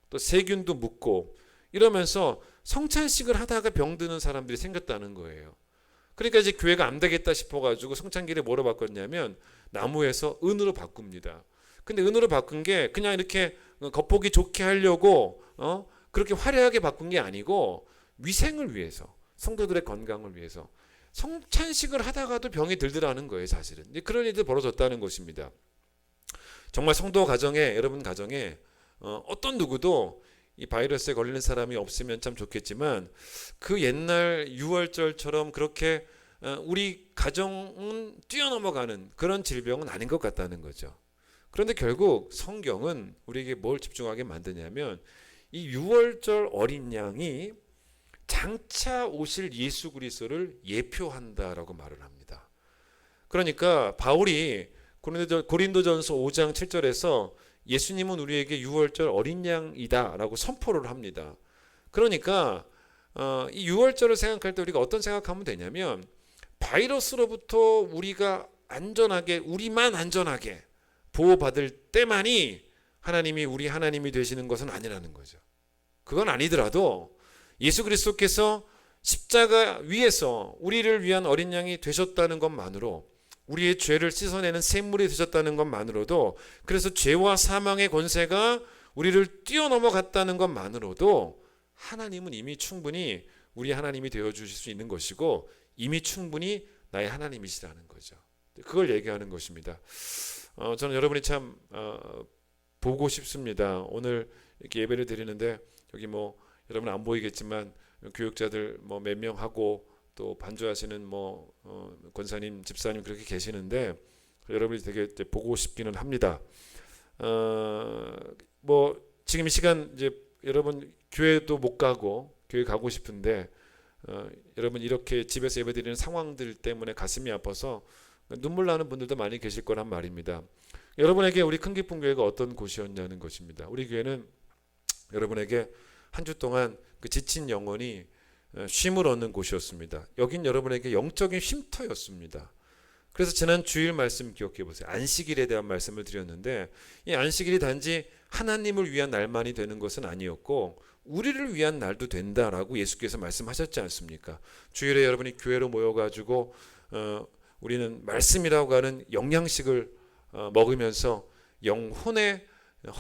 또 세균도 묻고 이러면서 성찬식을 하다가 병드는 사람들이 생겼다는 거예요. 그러니까 이제 교회가 안 되겠다 싶어가지고 성찬기를 뭐로 바꿨냐면 나무에서 은으로 바꿉니다. 근데 은으로 바꾼 게 그냥 이렇게 겉보기 좋게 하려고 그렇게 화려하게 바꾼 게 아니고 위생을 위해서, 성도들의 건강을 위해서 성찬식을 하다가도 병이 들더라는 거예요. 사실은 그런 일들이 벌어졌다는 것입니다. 정말 성도 가정에, 여러분 가정에 어떤 누구도 이 바이러스에 걸리는 사람이 없으면 참 좋겠지만 그 옛날 유월절처럼 그렇게 우리 가정은 뛰어넘어가는 그런 질병은 아닌 것 같다는 거죠. 그런데 결국 성경은 우리에게 뭘 집중하게 만드냐면 이 유월절 어린 양이 장차 오실 예수 그리스도를 예표한다라고 말을 합니다. 그러니까 바울이 고린도전서 5장 7절에서 예수님은 우리에게 유월절 어린 양이다라고 선포를 합니다. 그러니까 이 유월절을 생각할 때 우리가 어떤 생각하면 되냐면 바이러스로부터 우리가 안전하게, 우리만 안전하게 보호받을 때만이 하나님이 우리 하나님이 되시는 것은 아니라는 거죠. 그건 아니더라도 예수 그리스도께서 십자가 위에서 우리를 위한 어린 양이 되셨다는 것만으로, 우리의 죄를 씻어내는 샘물이 되셨다는 것만으로도, 그래서 죄와 사망의 권세가 우리를 뛰어넘어갔다는 것만으로도 하나님은 이미 충분히 우리 하나님이 되어주실 수 있는 것이고 이미 충분히 나의 하나님이시라는 거죠. 그걸 얘기하는 것입니다. 저는 여러분이 참 보고 싶습니다. 오늘 이렇게 예배를 드리는데 여기 뭐 여러분 안 보이겠지만 교육자들 뭐 몇 명 하고 또 반주하시는 뭐 권사님, 집사님 그렇게 계시는데 여러분이 되게 보고 싶기는 합니다. 뭐 지금 이 시간 이제 여러분 교회도 못 가고 교회 가고 싶은데 여러분 이렇게 집에서 예배드리는 상황들 때문에 가슴이 아파서 눈물 나는 분들도 많이 계실 거란 말입니다. 여러분에게 우리 큰기쁨교회가 어떤 곳이었냐는 것입니다. 우리 교회는 여러분에게 한 주 동안 그 지친 영혼이 쉼을 얻는 곳이었습니다. 여긴 여러분에게 영적인 쉼터였습니다. 그래서 지난 주일 말씀 기억해 보세요. 안식일에 대한 말씀을 드렸는데 이 안식일이 단지 하나님을 위한 날만이 되는 것은 아니었고 우리를 위한 날도 된다라고 예수께서 말씀하셨지 않습니까? 주일에 여러분이 교회로 모여가지고 우리는 말씀이라고 하는 영양식을 먹으면서 영혼의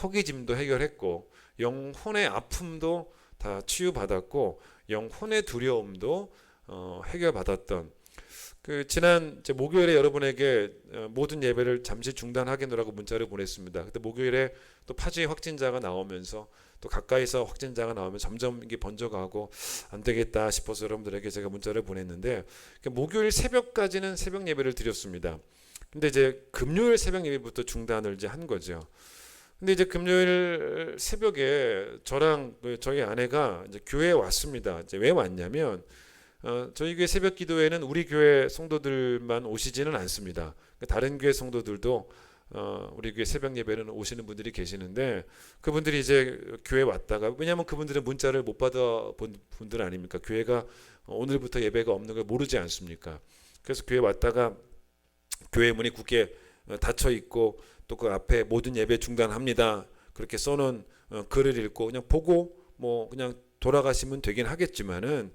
허기짐도 해결했고 영혼의 아픔도 다 치유받았고 영혼의 두려움도 해결받았던 그 지난 목요일에 여러분에게 모든 예배를 잠시 중단하겠노라고 문자를 보냈습니다. 그때 목요일에 또 파주의 확진자가 나오면서 또 가까이서 확진자가 나오면 점점 이게 번져가고 안 되겠다 싶어서 여러분들에게 제가 문자를 보냈는데 목요일 새벽까지는 새벽 예배를 드렸습니다. 근데 이제 금요일 새벽 예배부터 중단을 이제 한 거죠. 근데 이제 금요일 새벽에 저랑 저희 아내가 이제 교회에 왔습니다. 이제 왜 왔냐면 저희 교회 새벽 기도회는 우리 교회 성도들만 오시지는 않습니다. 다른 교회 성도들도 우리 교회 새벽 예배는 오시는 분들이 계시는데 그분들이 이제 교회 왔다가 왜냐하면 그분들은 문자를 못 받아본 분들 아닙니까? 교회가 오늘부터 예배가 없는 걸 모르지 않습니까? 그래서 교회 왔다가 교회 문이 굳게 닫혀 있고 또 그 앞에 모든 예배 중단합니다. 그렇게 써놓은 글을 읽고 그냥 보고 뭐 그냥 돌아가시면 되긴 하겠지만은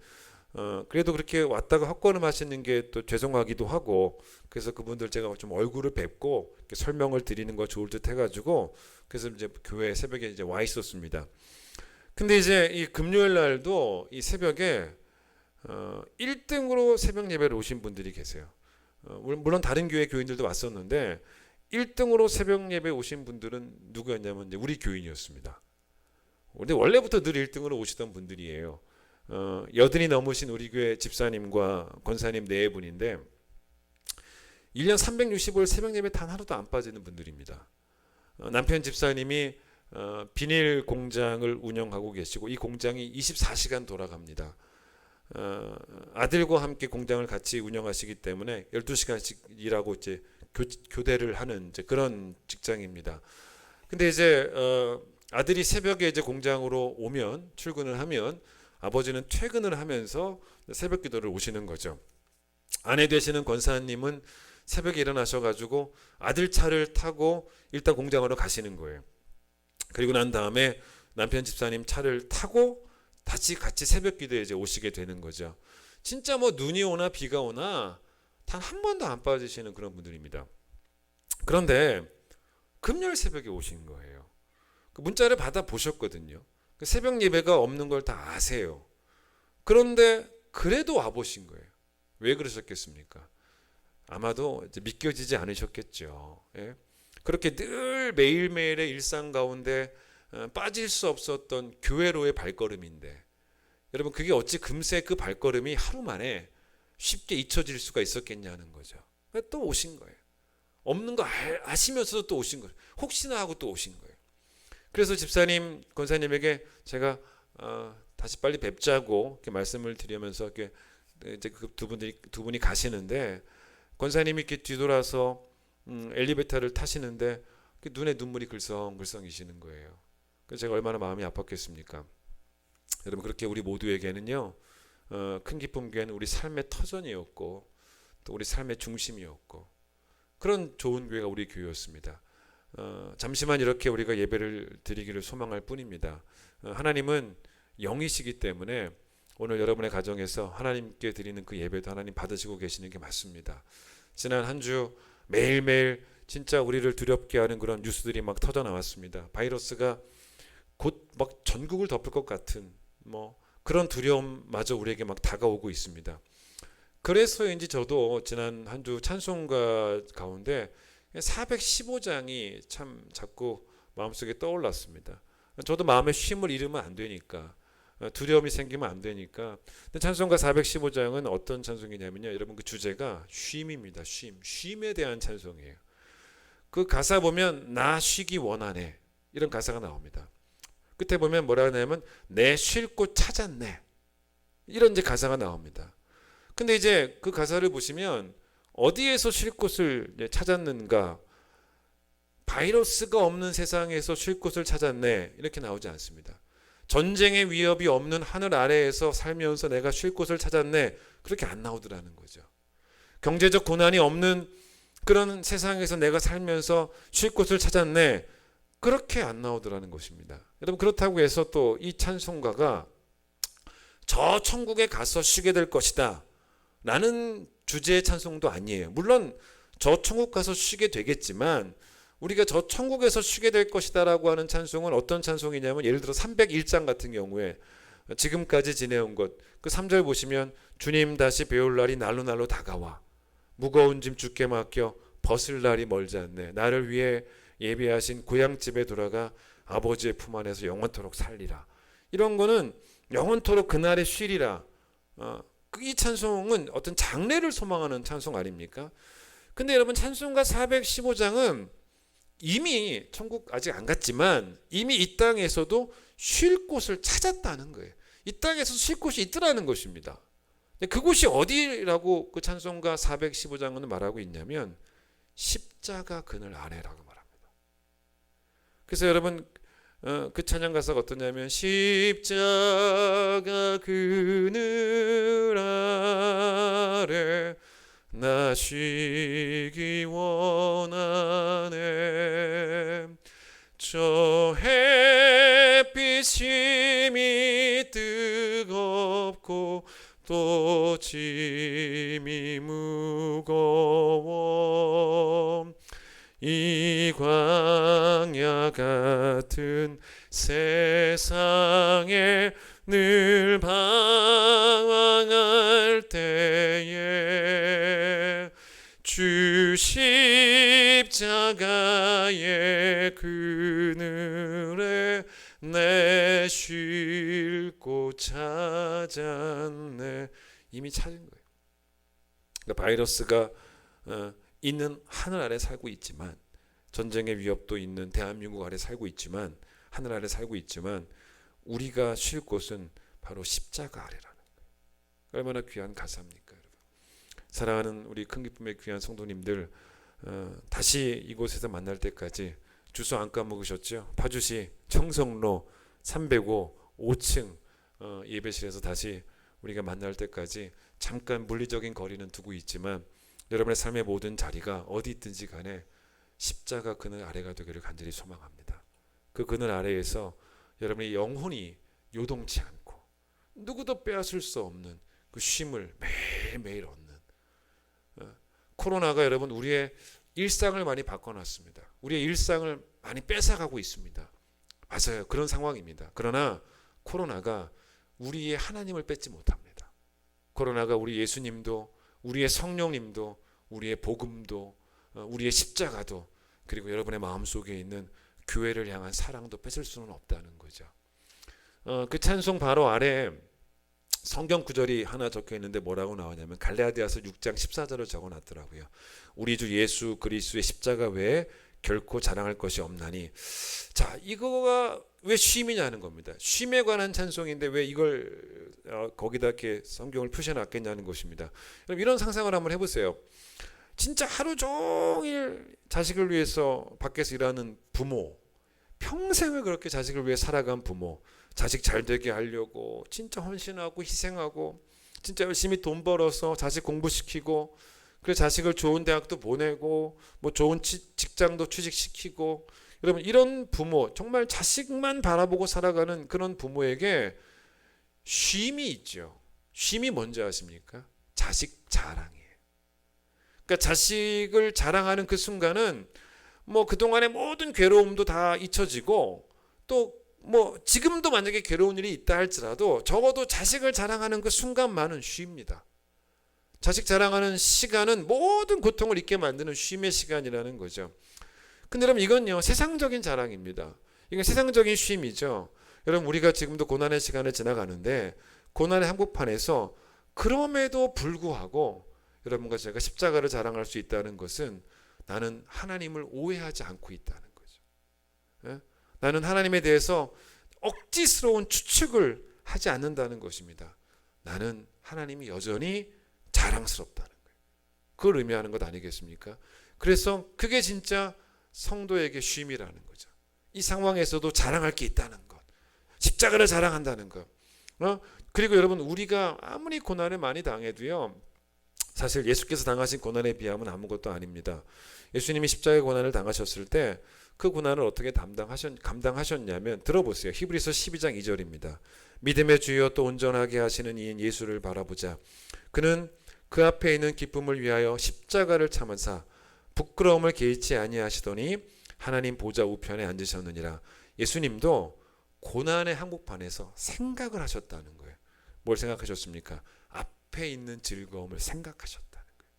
그래도 그렇게 왔다가 헛걸음 하시는 게 또 죄송하기도 하고 그래서 그분들 제가 좀 얼굴을 뵙고 이렇게 설명을 드리는 거 좋을 듯 해가지고 그래서 이제 교회 새벽에 이제 와 있었습니다. 근데 이제 이 금요일 날도 이 새벽에 1등으로 새벽 예배를 오신 분들이 계세요. 물론 다른 교회 교인들도 왔었는데 1등으로 새벽 예배 오신 분들은 누구였냐면 이제 우리 교인이었습니다. 근데 원래부터 늘 1등으로 오시던 분들이에요. 80이 넘으신 우리 교회 집사님과 권사님 4분인데 1년 365일 새벽 예배 단 하루도 안 빠지는 분들입니다. 남편 집사님이 비닐 공장을 운영하고 계시고 이 공장이 24시간 돌아갑니다. 아들과 함께 공장을 같이 운영하시기 때문에 12시간씩 일하고 이제 교대를 하는 이제 그런 직장입니다. 근데 이제 아들이 새벽에 이제 공장으로 오면 출근을 하면 아버지는 퇴근을 하면서 새벽 기도를 오시는 거죠. 아내 되시는 권사님은 새벽에 일어나셔가지고 아들 차를 타고 일단 공장으로 가시는 거예요. 그리고 난 다음에 남편 집사님 차를 타고 다시 같이 새벽 기도에 이제 오시게 되는 거죠. 진짜 뭐 눈이 오나 비가 오나 단 한 번도 안 빠지시는 그런 분들입니다. 그런데 금요일 새벽에 오신 거예요. 그 문자를 받아 보셨거든요. 새벽 예배가 없는 걸 다 아세요. 그런데 그래도 와 보신 거예요. 왜 그러셨겠습니까? 아마도 이제 믿겨지지 않으셨겠죠. 예? 그렇게 늘 매일매일의 일상 가운데 빠질 수 없었던 교회로의 발걸음인데 여러분 그게 어찌 금세 그 발걸음이 하루 만에 쉽게 잊혀질 수가 있었겠냐는 거죠. 또 오신 거예요. 없는 거 아시면서도 또 오신 거예요. 혹시나 하고 또 오신 거예요. 그래서 집사님, 권사님에게 제가 다시 빨리 뵙자고 이렇게 말씀을 드리면서 이렇게 이제 그 두 분이 가시는데 권사님이 이렇게 뒤돌아서 엘리베이터를 타시는데 눈에 눈물이 글썽글썽이시는 거예요. 그래서 제가 얼마나 마음이 아팠겠습니까? 여러분 그렇게 우리 모두에게는요 큰 기쁨 교회는 우리 삶의 터전이었고 또 우리 삶의 중심이었고 그런 좋은 교회가 우리 교회였습니다. 잠시만 이렇게 우리가 예배를 드리기를 소망할 뿐입니다. 하나님은 영이시기 때문에 오늘 여러분의 가정에서 하나님께 드리는 그 예배도 하나님 받으시고 계시는 게 맞습니다. 지난 한 주 매일매일 진짜 우리를 두렵게 하는 그런 뉴스들이 막 터져 나왔습니다. 바이러스가 곧 막 전국을 덮을 것 같은 뭐 그런 두려움마저 우리에게 막 다가오고 있습니다. 그래서인지 저도 지난 한 주 찬송가 가운데 415장이 참 자꾸 마음속에 떠올랐습니다. 저도 마음의 쉼을 잃으면 안 되니까 두려움이 생기면 안 되니까. 근데 찬송가 415장은 어떤 찬송이냐면요. 여러분 그 주제가 쉼입니다. 쉼에 대한 찬송이에요. 그 가사 보면 나 쉬기 원하네 이런 가사가 나옵니다. 끝에 보면 뭐라 하냐면 내 쉴 곳 찾았네 이런 이제 가사가 나옵니다. 근데 이제 그 가사를 보시면 어디에서 쉴 곳을 찾았는가? 바이러스가 없는 세상에서 쉴 곳을 찾았네 이렇게 나오지 않습니다. 전쟁의 위협이 없는 하늘 아래에서 살면서 내가 쉴 곳을 찾았네 그렇게 안 나오더라는 거죠. 경제적 고난이 없는 그런 세상에서 내가 살면서 쉴 곳을 찾았네 그렇게 안 나오더라는 것입니다. 여러분 그렇다고 해서 또 이 찬송가가 저 천국에 가서 쉬게 될 것이다 라는 주제의 찬송도 아니에요. 물론 저 천국 가서 쉬게 되겠지만 우리가 저 천국에서 쉬게 될 것이다 라고 하는 찬송은 어떤 찬송이냐면 예를 들어 301장 같은 경우에 지금까지 지내온 것 그 3절 보시면 주님 다시 배울 날이 날로 다가와 무거운 짐 주께 맡겨 벗을 날이 멀지 않네 나를 위해 예비하신 고향집에 돌아가 아버지의 품 안에서 영원토록 살리라 이런 거는 영원토록 그날에 쉬리라 이 찬송은 어떤 장래를 소망하는 찬송 아닙니까? 근데 여러분 찬송가 415장은 이미 천국 아직 안 갔지만 이미 이 땅에서도 쉴 곳을 찾았다는 거예요. 이 땅에서 쉴 곳이 있더라는 것입니다. 그곳이 어디라고 그 찬송가 415장은 말하고 있냐면 십자가 그늘 아래라고 말합니다. 그래서 여러분 그 찬양 가사가 어떠냐면 십자가 그늘 아래 나 쉬기 원하네 저 햇빛 힘이 뜨겁고 또 짐이 무거워 이 광야 같은 세상에 늘 방황할 때에 주 십자가의 그늘에 내 쉴 곳 찾았네 이미 찾은 거예요. 그러니까 바이러스가 있는 하늘 아래 살고 있지만 전쟁의 위협도 있는 대한민국 아래 살고 있지만 하늘 아래 살고 있지만 우리가 쉴 곳은 바로 십자가 아래라는 거예요. 얼마나 귀한 가사입니까, 여러분. 사랑하는 우리 큰 기쁨의 귀한 성도님들, 다시 이곳에서 만날 때까지 주소 안 까먹으셨죠? 파주시 청성로 305 5층 예배실에서 다시 우리가 만날 때까지 잠깐 물리적인 거리는 두고 있지만 여러분의 삶의 모든 자리가 어디 있든지 간에 십자가 그늘 아래가 되기를 간절히 소망합니다. 그 그늘 아래에서 여러분의 영혼이 요동치 않고 누구도 빼앗을 수 없는 그 쉼을 매일매일 얻는, 코로나가 여러분 우리의 일상을 많이 바꿔놨습니다. 우리의 일상을 많이 뺏어가고 있습니다. 맞아요. 그런 상황입니다. 그러나 코로나가 우리의 하나님을 뺏지 못합니다. 코로나가 우리 예수님도, 우리의 성령님도, 우리의 복음도, 우리의 십자가도, 그리고 여러분의 마음속에 있는 교회를 향한 사랑도 뺏을 수는 없다는 거죠. 그 찬송 바로 아래 성경 구절이 하나 적혀 있는데 뭐라고 나오냐면 갈라디아서 6장 14절을 적어놨더라고요. 우리 주 예수 그리스도의 십자가 외에 결코 자랑할 것이 없나니. 자, 이거가 왜 쉼이냐는 겁니다. 쉼에 관한 찬송인데 왜 이걸 거기다 이렇게 성경을 표시해놨겠냐는 것입니다. 여러분 이런 상상을 한번 해보세요. 진짜 하루 종일 자식을 위해서 밖에서 일하는 부모, 평생을 그렇게 자식을 위해 살아간 부모, 자식 잘 되게 하려고 진짜 헌신하고 희생하고 진짜 열심히 돈 벌어서 자식 공부시키고, 그래서 자식을 좋은 대학도 보내고 뭐 좋은 직장도 취직시키고, 여러분 이런 부모, 정말 자식만 바라보고 살아가는 그런 부모에게 쉼이 있죠. 쉼이 뭔지 아십니까? 자식 자랑이에요. 그러니까 자식을 자랑하는 그 순간은 뭐 그동안의 모든 괴로움도 다 잊혀지고, 또 뭐 지금도 만약에 괴로운 일이 있다 할지라도 적어도 자식을 자랑하는 그 순간만은 쉼입니다. 자식 자랑하는 시간은 모든 고통을 잊게 만드는 쉼의 시간이라는 거죠. 근데 여러분 이건요 세상적인 자랑입니다. 이건 세상적인 쉼이죠. 여러분 우리가 지금도 고난의 시간을 지나가는데 고난의 한복판에서 그럼에도 불구하고 여러분과 제가 십자가를 자랑할 수 있다는 것은 나는 하나님을 오해하지 않고 있다는 거죠. 예? 나는 하나님에 대해서 억지스러운 추측을 하지 않는다는 것입니다. 나는 하나님이 여전히 자랑스럽다는 거예요. 그걸 의미하는 것 아니겠습니까? 그래서 그게 진짜 성도에게 쉼이라는 거죠. 이 상황에서도 자랑할 게 있다는 것, 십자가를 자랑한다는 것. 그리고 여러분 우리가 아무리 고난을 많이 당해도요, 사실 예수께서 당하신 고난에 비하면 아무것도 아닙니다. 예수님이 십자가의 고난을 당하셨을 때 그 고난을 어떻게 감당하셨냐면 들어보세요. 히브리서 12장 2절입니다. 믿음의 주여 또 온전하게 하시는 이인 예수를 바라보자. 그는 그 앞에 있는 기쁨을 위하여 십자가를 참으사 부끄러움을 개의치 아니하시더니 하나님 보좌 우편에 앉으셨느니라. 예수님도 고난의 한복판에서 생각을 하셨다는 거예요. 뭘 생각하셨습니까? 앞에 있는 즐거움을 생각하셨다는 거예요.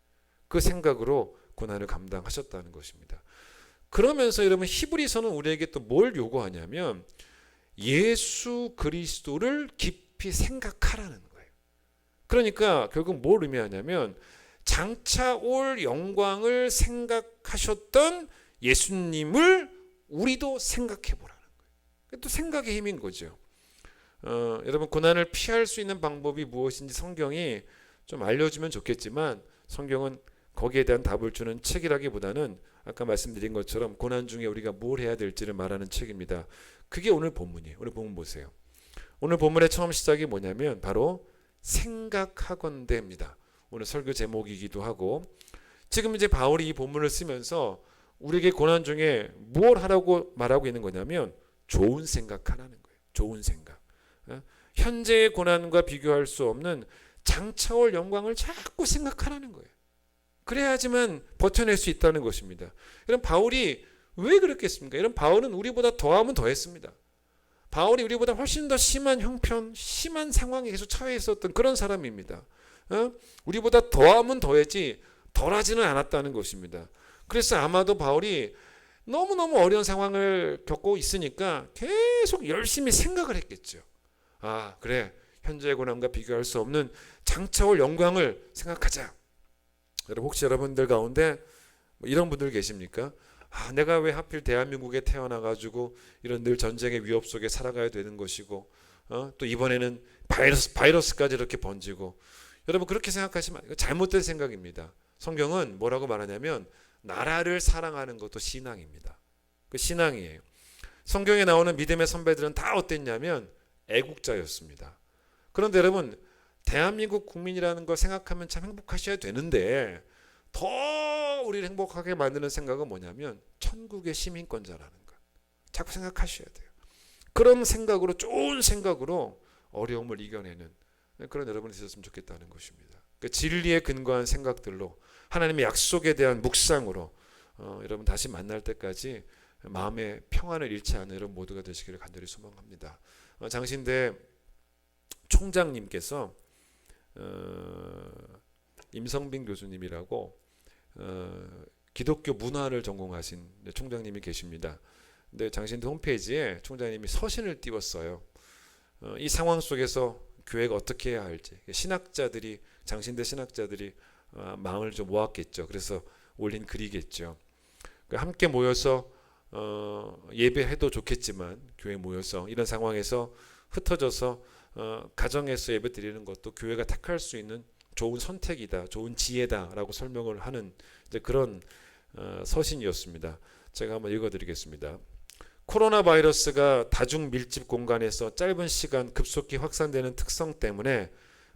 그 생각으로 고난을 감당하셨다는 것입니다. 그러면서 여러분 히브리서는 우리에게 또 뭘 요구하냐면 예수 그리스도를 깊이 생각하라는 거예요. 그러니까 결국 뭘 의미하냐면 장차 올 영광을 생각하셨던 예수님을 우리도 생각해 보라는 거예요. 또 생각의 힘인 거죠. 여러분 고난을 피할 수 있는 방법이 무엇인지 성경이 좀 알려주면 좋겠지만 성경은 거기에 대한 답을 주는 책이라기보다는 아까 말씀드린 것처럼 고난 중에 우리가 뭘 해야 될지를 말하는 책입니다. 그게 오늘 본문이에요. 오늘 본문 보세요. 오늘 본문의 처음 시작이 뭐냐면 바로 생각하건대입니다. 오늘 설교 제목이기도 하고, 지금 이제 바울이 이 본문을 쓰면서 우리에게 고난 중에 뭘 하라고 말하고 있는 거냐면 좋은 생각하라는 거예요. 좋은 생각. 현재의 고난과 비교할 수 없는 장차올 영광을 자꾸 생각하라는 거예요. 그래야지만 버텨낼 수 있다는 것입니다. 이런 바울이 왜 그랬겠습니까? 이런 바울은 우리보다 더하면 더했습니다. 바울이 우리보다 훨씬 더 심한 형편, 심한 상황에 계속 처해 있었던 그런 사람입니다. 우리보다 더하면 더했지 덜하지는 않았다는 것입니다. 그래서 아마도 바울이 너무너무 어려운 상황을 겪고 있으니까 계속 열심히 생각을 했겠죠. 아, 그래. 현재의 고난과 비교할 수 없는 장차올 영광을 생각하자. 여러분 혹시 여러분들 가운데 이런 분들 계십니까? 내가 왜 하필 대한민국에 태어나가지고 이런 늘 전쟁의 위협 속에 살아가야 되는 것이고, 또 이번에는 바이러스까지 이렇게 번지고. 여러분 그렇게 생각하시면 이거 잘못된 생각입니다. 성경은 뭐라고 말하냐면 나라를 사랑하는 것도 신앙입니다. 그 신앙이에요. 성경에 나오는 믿음의 선배들은 다 어땠냐면 애국자였습니다. 그런데 여러분 대한민국 국민이라는 걸 생각하면 참 행복하셔야 되는데, 더 우리를 행복하게 만드는 생각은 뭐냐면 천국의 시민권자라는 것. 자꾸 생각하셔야 돼요. 그런 생각으로, 좋은 생각으로 어려움을 이겨내는 그런 여러분이 되셨으면 좋겠다는 것입니다. 그 진리에 근거한 생각들로, 하나님의 약속에 대한 묵상으로 여러분 다시 만날 때까지 마음의 평안을 잃지 않는 여러분 모두가 되시기를 간절히 소망합니다. 장신대 총장님께서 임성빈 교수님이라고 기독교 문화를 전공하신 총장님이 계십니다. 근데 장신대 홈페이지에 총장님이 서신을 띄웠어요. 이 상황 속에서 교회가 어떻게 해야 할지, 신학자들이, 장신대 신학자들이 마음을 좀 모았겠죠. 그래서 올린 글이겠죠. 함께 모여서 예배해도 좋겠지만 교회 모여서 이런 상황에서 흩어져서 가정에서 예배 드리는 것도 교회가 택할 수 있는 좋은 선택이다, 좋은 지혜다라고 설명을 하는 이제 그런 서신이었습니다. 제가 한번 읽어드리겠습니다. 코로나 바이러스가 다중 밀집 공간에서 짧은 시간 급속히 확산되는 특성 때문에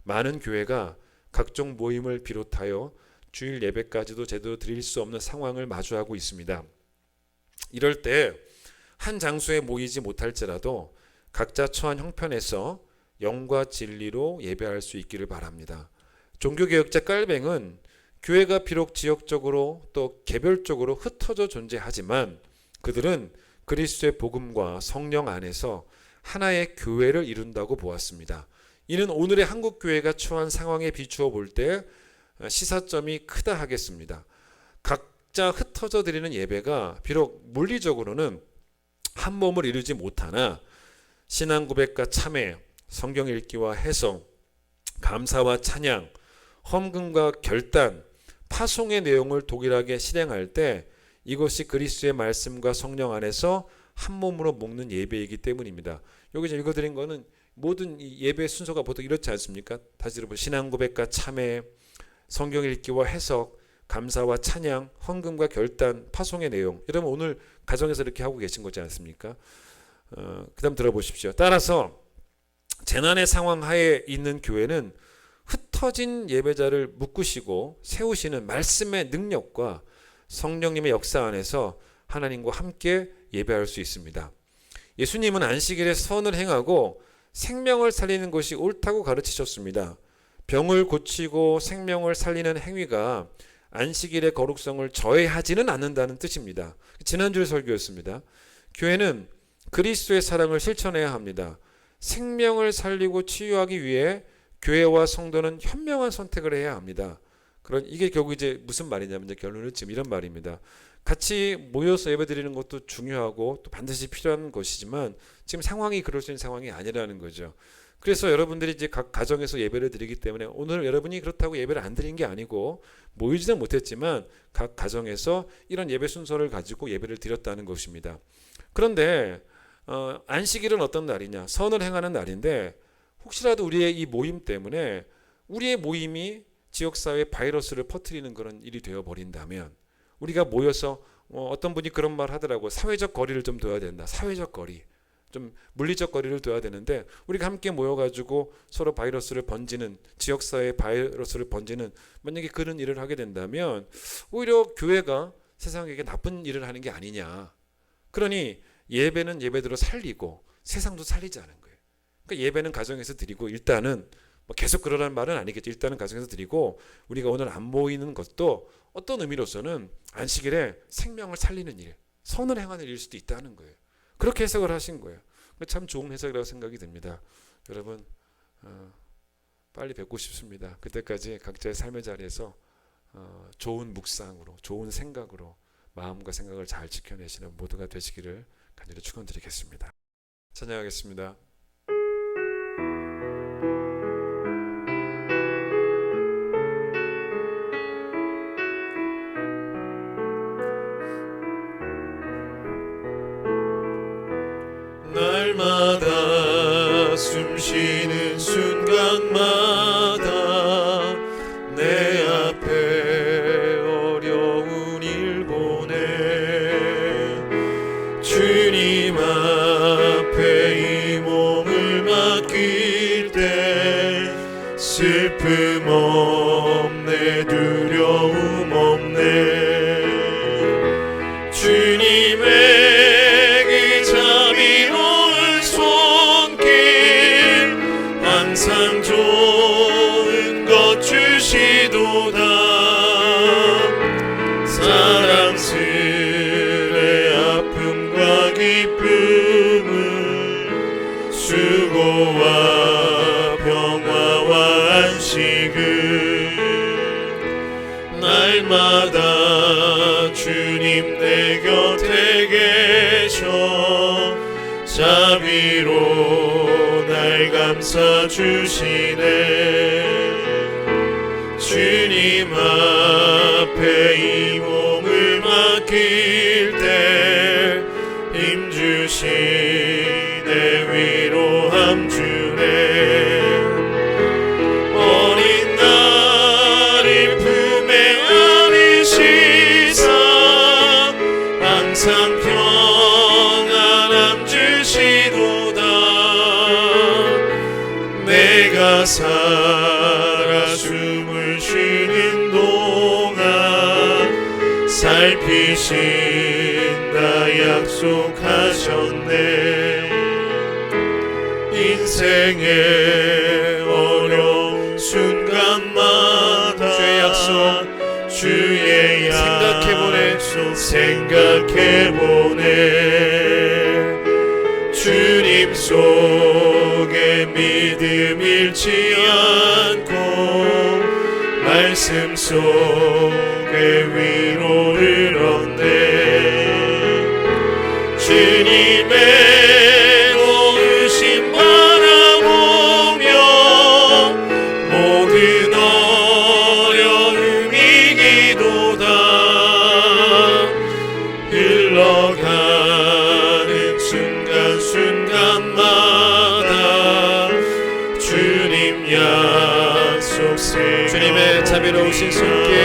많은 교회가 각종 모임을 비롯하여 주일 예배까지도 제대로 드릴 수 없는 상황을 마주하고 있습니다. 이럴 때 한 장소에 모이지 못할지라도 각자 처한 형편에서 영과 진리로 예배할 수 있기를 바랍니다. 종교개혁자 깔뱅은 교회가 비록 지역적으로 또 개별적으로 흩어져 존재하지만 그들은 그리스도의 복음과 성령 안에서 하나의 교회를 이룬다고 보았습니다. 이는 오늘의 한국 교회가 처한 상황에 비추어 볼 때 시사점이 크다 하겠습니다. 각자 흩어져 드리는 예배가 비록 물리적으로는 한 몸을 이루지 못하나 신앙 고백과 참회, 성경 읽기와 해석, 감사와 찬양, 헌금과 결단, 파송의 내용을 동일하게 실행할 때 이것이 그리스도의 말씀과 성령 안에서 한 몸으로 먹는 예배이기 때문입니다. 여기 읽어드린 거는 모든 예배 순서가 보통 이렇지 않습니까? 다시 들어보세요. 신앙 고백과 참회, 성경 읽기와 해석, 감사와 찬양, 헌금과 결단, 파송의 내용. 여러분 오늘 가정에서 이렇게 하고 계신 거지 않습니까? 그 다음 들어보십시오. 따라서 재난의 상황 하에 있는 교회는 흩어진 예배자를 묶으시고 세우시는 말씀의 능력과 성령님의 역사 안에서 하나님과 함께 예배할 수 있습니다. 예수님은 안식일에 선을 행하고 생명을 살리는 것이 옳다고 가르치셨습니다. 병을 고치고 생명을 살리는 행위가 안식일의 거룩성을 저해하지는 않는다는 뜻입니다. 지난주의 설교였습니다. 교회는 그리스도의 사랑을 실천해야 합니다. 생명을 살리고 치유하기 위해 교회와 성도는 현명한 선택을 해야 합니다. 이게 결국 이제 무슨 말이냐면 결론은 지금 이런 말입니다. 같이 모여서 예배드리는 것도 중요하고 또 반드시 필요한 것이지만 지금 상황이 그럴 수 있는 상황이 아니라는 거죠. 그래서 여러분들이 이제 각 가정에서 예배를 드리기 때문에 오늘 여러분이 그렇다고 예배를 안 드린 게 아니고 모이지는 못했지만 각 가정에서 이런 예배 순서를 가지고 예배를 드렸다는 것입니다. 그런데 안식일은 어떤 날이냐? 선을 행하는 날인데 혹시라도 우리의 이 모임 때문에 우리의 모임이 지역사회에 바이러스를 퍼뜨리는 그런 일이 되어버린다면 우리가 모여서 어떤 분이 그런 말 하더라고요. 사회적 거리를 좀 둬야 된다. 사회적 거리. 좀 물리적 거리를 둬야 되는데 우리가 함께 모여가지고 서로 바이러스를 번지는 지역사회에 바이러스를 번지는 만약에 그런 일을 하게 된다면 오히려 교회가 세상에게 나쁜 일을 하는 게 아니냐. 그러니 예배는 예배대로 살리고 세상도 살리자는 거예요. 그러니까 예배는 가정에서 드리고 일단은 계속 그러라는 말은 아니겠죠. 일단은 가정에서 드리고 우리가 오늘 안 모이는 것도 어떤 의미로서는 안식일에 생명을 살리는 일, 선을 행하는 일일 수도 있다는 거예요. 그렇게 해석을 하신 거예요. 참 좋은 해석이라고 생각이 듭니다. 여러분 빨리 뵙고 싶습니다. 그때까지 각자의 삶의 자리에서 좋은 묵상으로 좋은 생각으로 마음과 생각을 잘 지켜내시는 모두가 되시기를 간절히 축원드리겠습니다. 찬양하겠습니다. 주시는 순간마다 내 앞에 어려운 일 보내 주님 앞에 이 몸을 맡길 때 슬픔 없네 두려움 없네 주님의 그 자비로운 손길 항상 좋은 것 주시도다 사랑스레 아픔과 기쁨을 수고와 평화와 안식을 날마다 주님 내 곁에 계셔 자비로 날 감싸 주시네 주님 앞에 이 몸을 맡길 때 힘 주시네 위로함 주네 어린 나를 품에 안으시사 항상 평안함 주시도다 내가 살아 숨을 쉬는 동안 살피신다 약속하셨네 인생의 어려운 순간마다 주의 약속 주의 약속 생각해보네 주님 속에 믿음 잃지 않고 말씀 속에 위로를 얻네 주님의 도우심 바라보며 모든 어려움 이기도다 흘러가는 순간순간마다 주님 약속 주님의 자비로우신 손길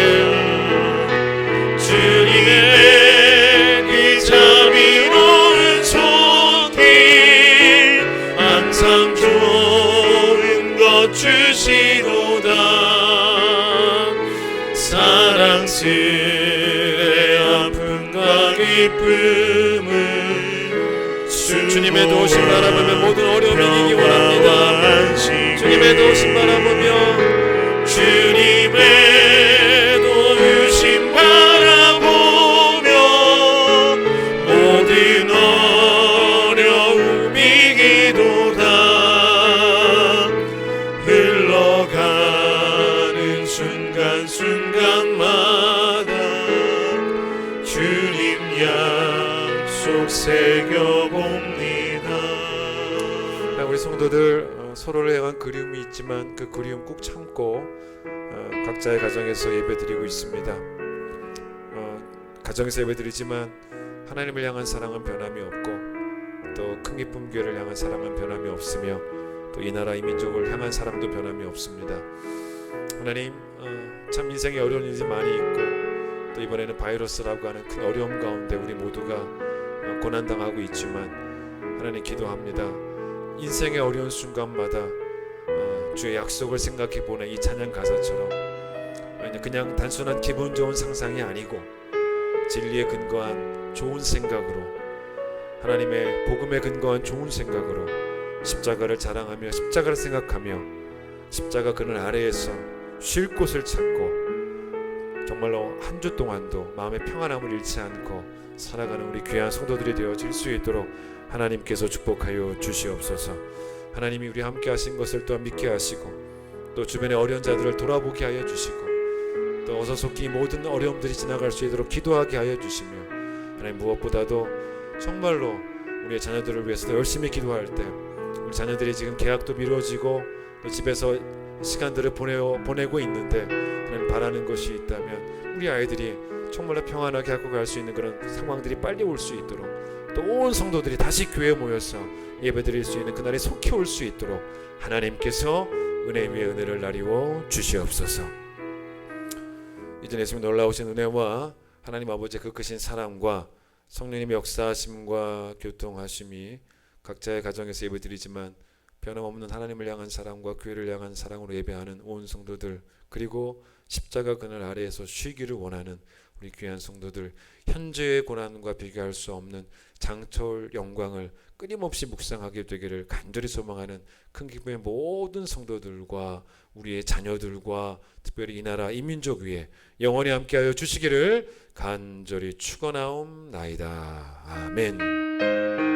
주님의 그 자비로운 손길 항상 좋은 것 주시도다 사랑스레 아픔과 기쁨을 주님의 도우심 바라보며 모든 어려움이 이기기 원합니다 주님의 도우심 바라보며 주님의 도우심 바라보며 모든 어려움 이기도다 흘러가는 순간순간마다 주님 약속 새겨봅니다. 우리 성도들 서로를 향한 그리움이 있지만 그 그리움 꾹 참고 각자의 가정에서 예배드리고 있습니다. 가정에서 예배드리지만 하나님을 향한 사랑은 변함이 없고 또 큰 기쁨 교회를 향한 사랑은 변함이 없으며 또 이 나라 이 민족을 향한 사랑도 변함이 없습니다. 하나님 참 인생에 어려운 일이 많이 있고 또 이번에는 바이러스라고 하는 큰 어려움 가운데 우리 모두가 고난당하고 있지만 하나님 기도합니다. 인생의 어려운 순간마다 주의 약속을 생각해 보는 이 찬양 가사처럼 그냥 단순한 기분 좋은 상상이 아니고 진리에 근거한 좋은 생각으로 하나님의 복음에 근거한 좋은 생각으로 십자가를 자랑하며 십자가를 생각하며 십자가 그늘 아래에서 쉴 곳을 찾고 정말로 한 주 동안도 마음의 평안함을 잃지 않고 살아가는 우리 귀한 성도들이 되어질 수 있도록 하나님께서 축복하여 주시옵소서. 하나님이 우리 함께 하신 것을 또한 믿게 하시고 또 주변의 어려운 자들을 돌아보게 하여 주시고 또 어서 속히 모든 어려움들이 지나갈 수 있도록 기도하게 하여 주시며 하나님 무엇보다도 정말로 우리의 자녀들을 위해서 더 열심히 기도할 때 우리 자녀들이 지금 계약도 미뤄지고 또 집에서 시간들을 보내고 있는데 하나님 바라는 것이 있다면 우리 아이들이 정말로 평안하게 하고 갈 수 있는 그런 상황들이 빨리 올 수 있도록 또 온 성도들이 다시 교회에 모여서 예배드릴 수 있는 그날이 속히 올 수 있도록 하나님께서 은혜 위에 은혜를 나리워 주시옵소서. 이전 예수님 놀라우신 은혜와 하나님 아버지의 그 크신 사랑과 성령님의 역사하심과 교통하심이 각자의 가정에서 예배드리지만 변함없는 하나님을 향한 사랑과 교회를 향한 사랑으로 예배하는 온 성도들, 그리고 십자가 그늘 아래에서 쉬기를 원하는 우리 귀한 성도들, 현재의 고난과 비교할 수 없는 장차올 영광을 끊임없이 묵상하게 되기를 간절히 소망하는 큰 기쁨의 모든 성도들과 우리의 자녀들과 특별히 이 나라 이 민족 위에 영원히 함께하여 주시기를 간절히 축원하옵나이다. 아멘.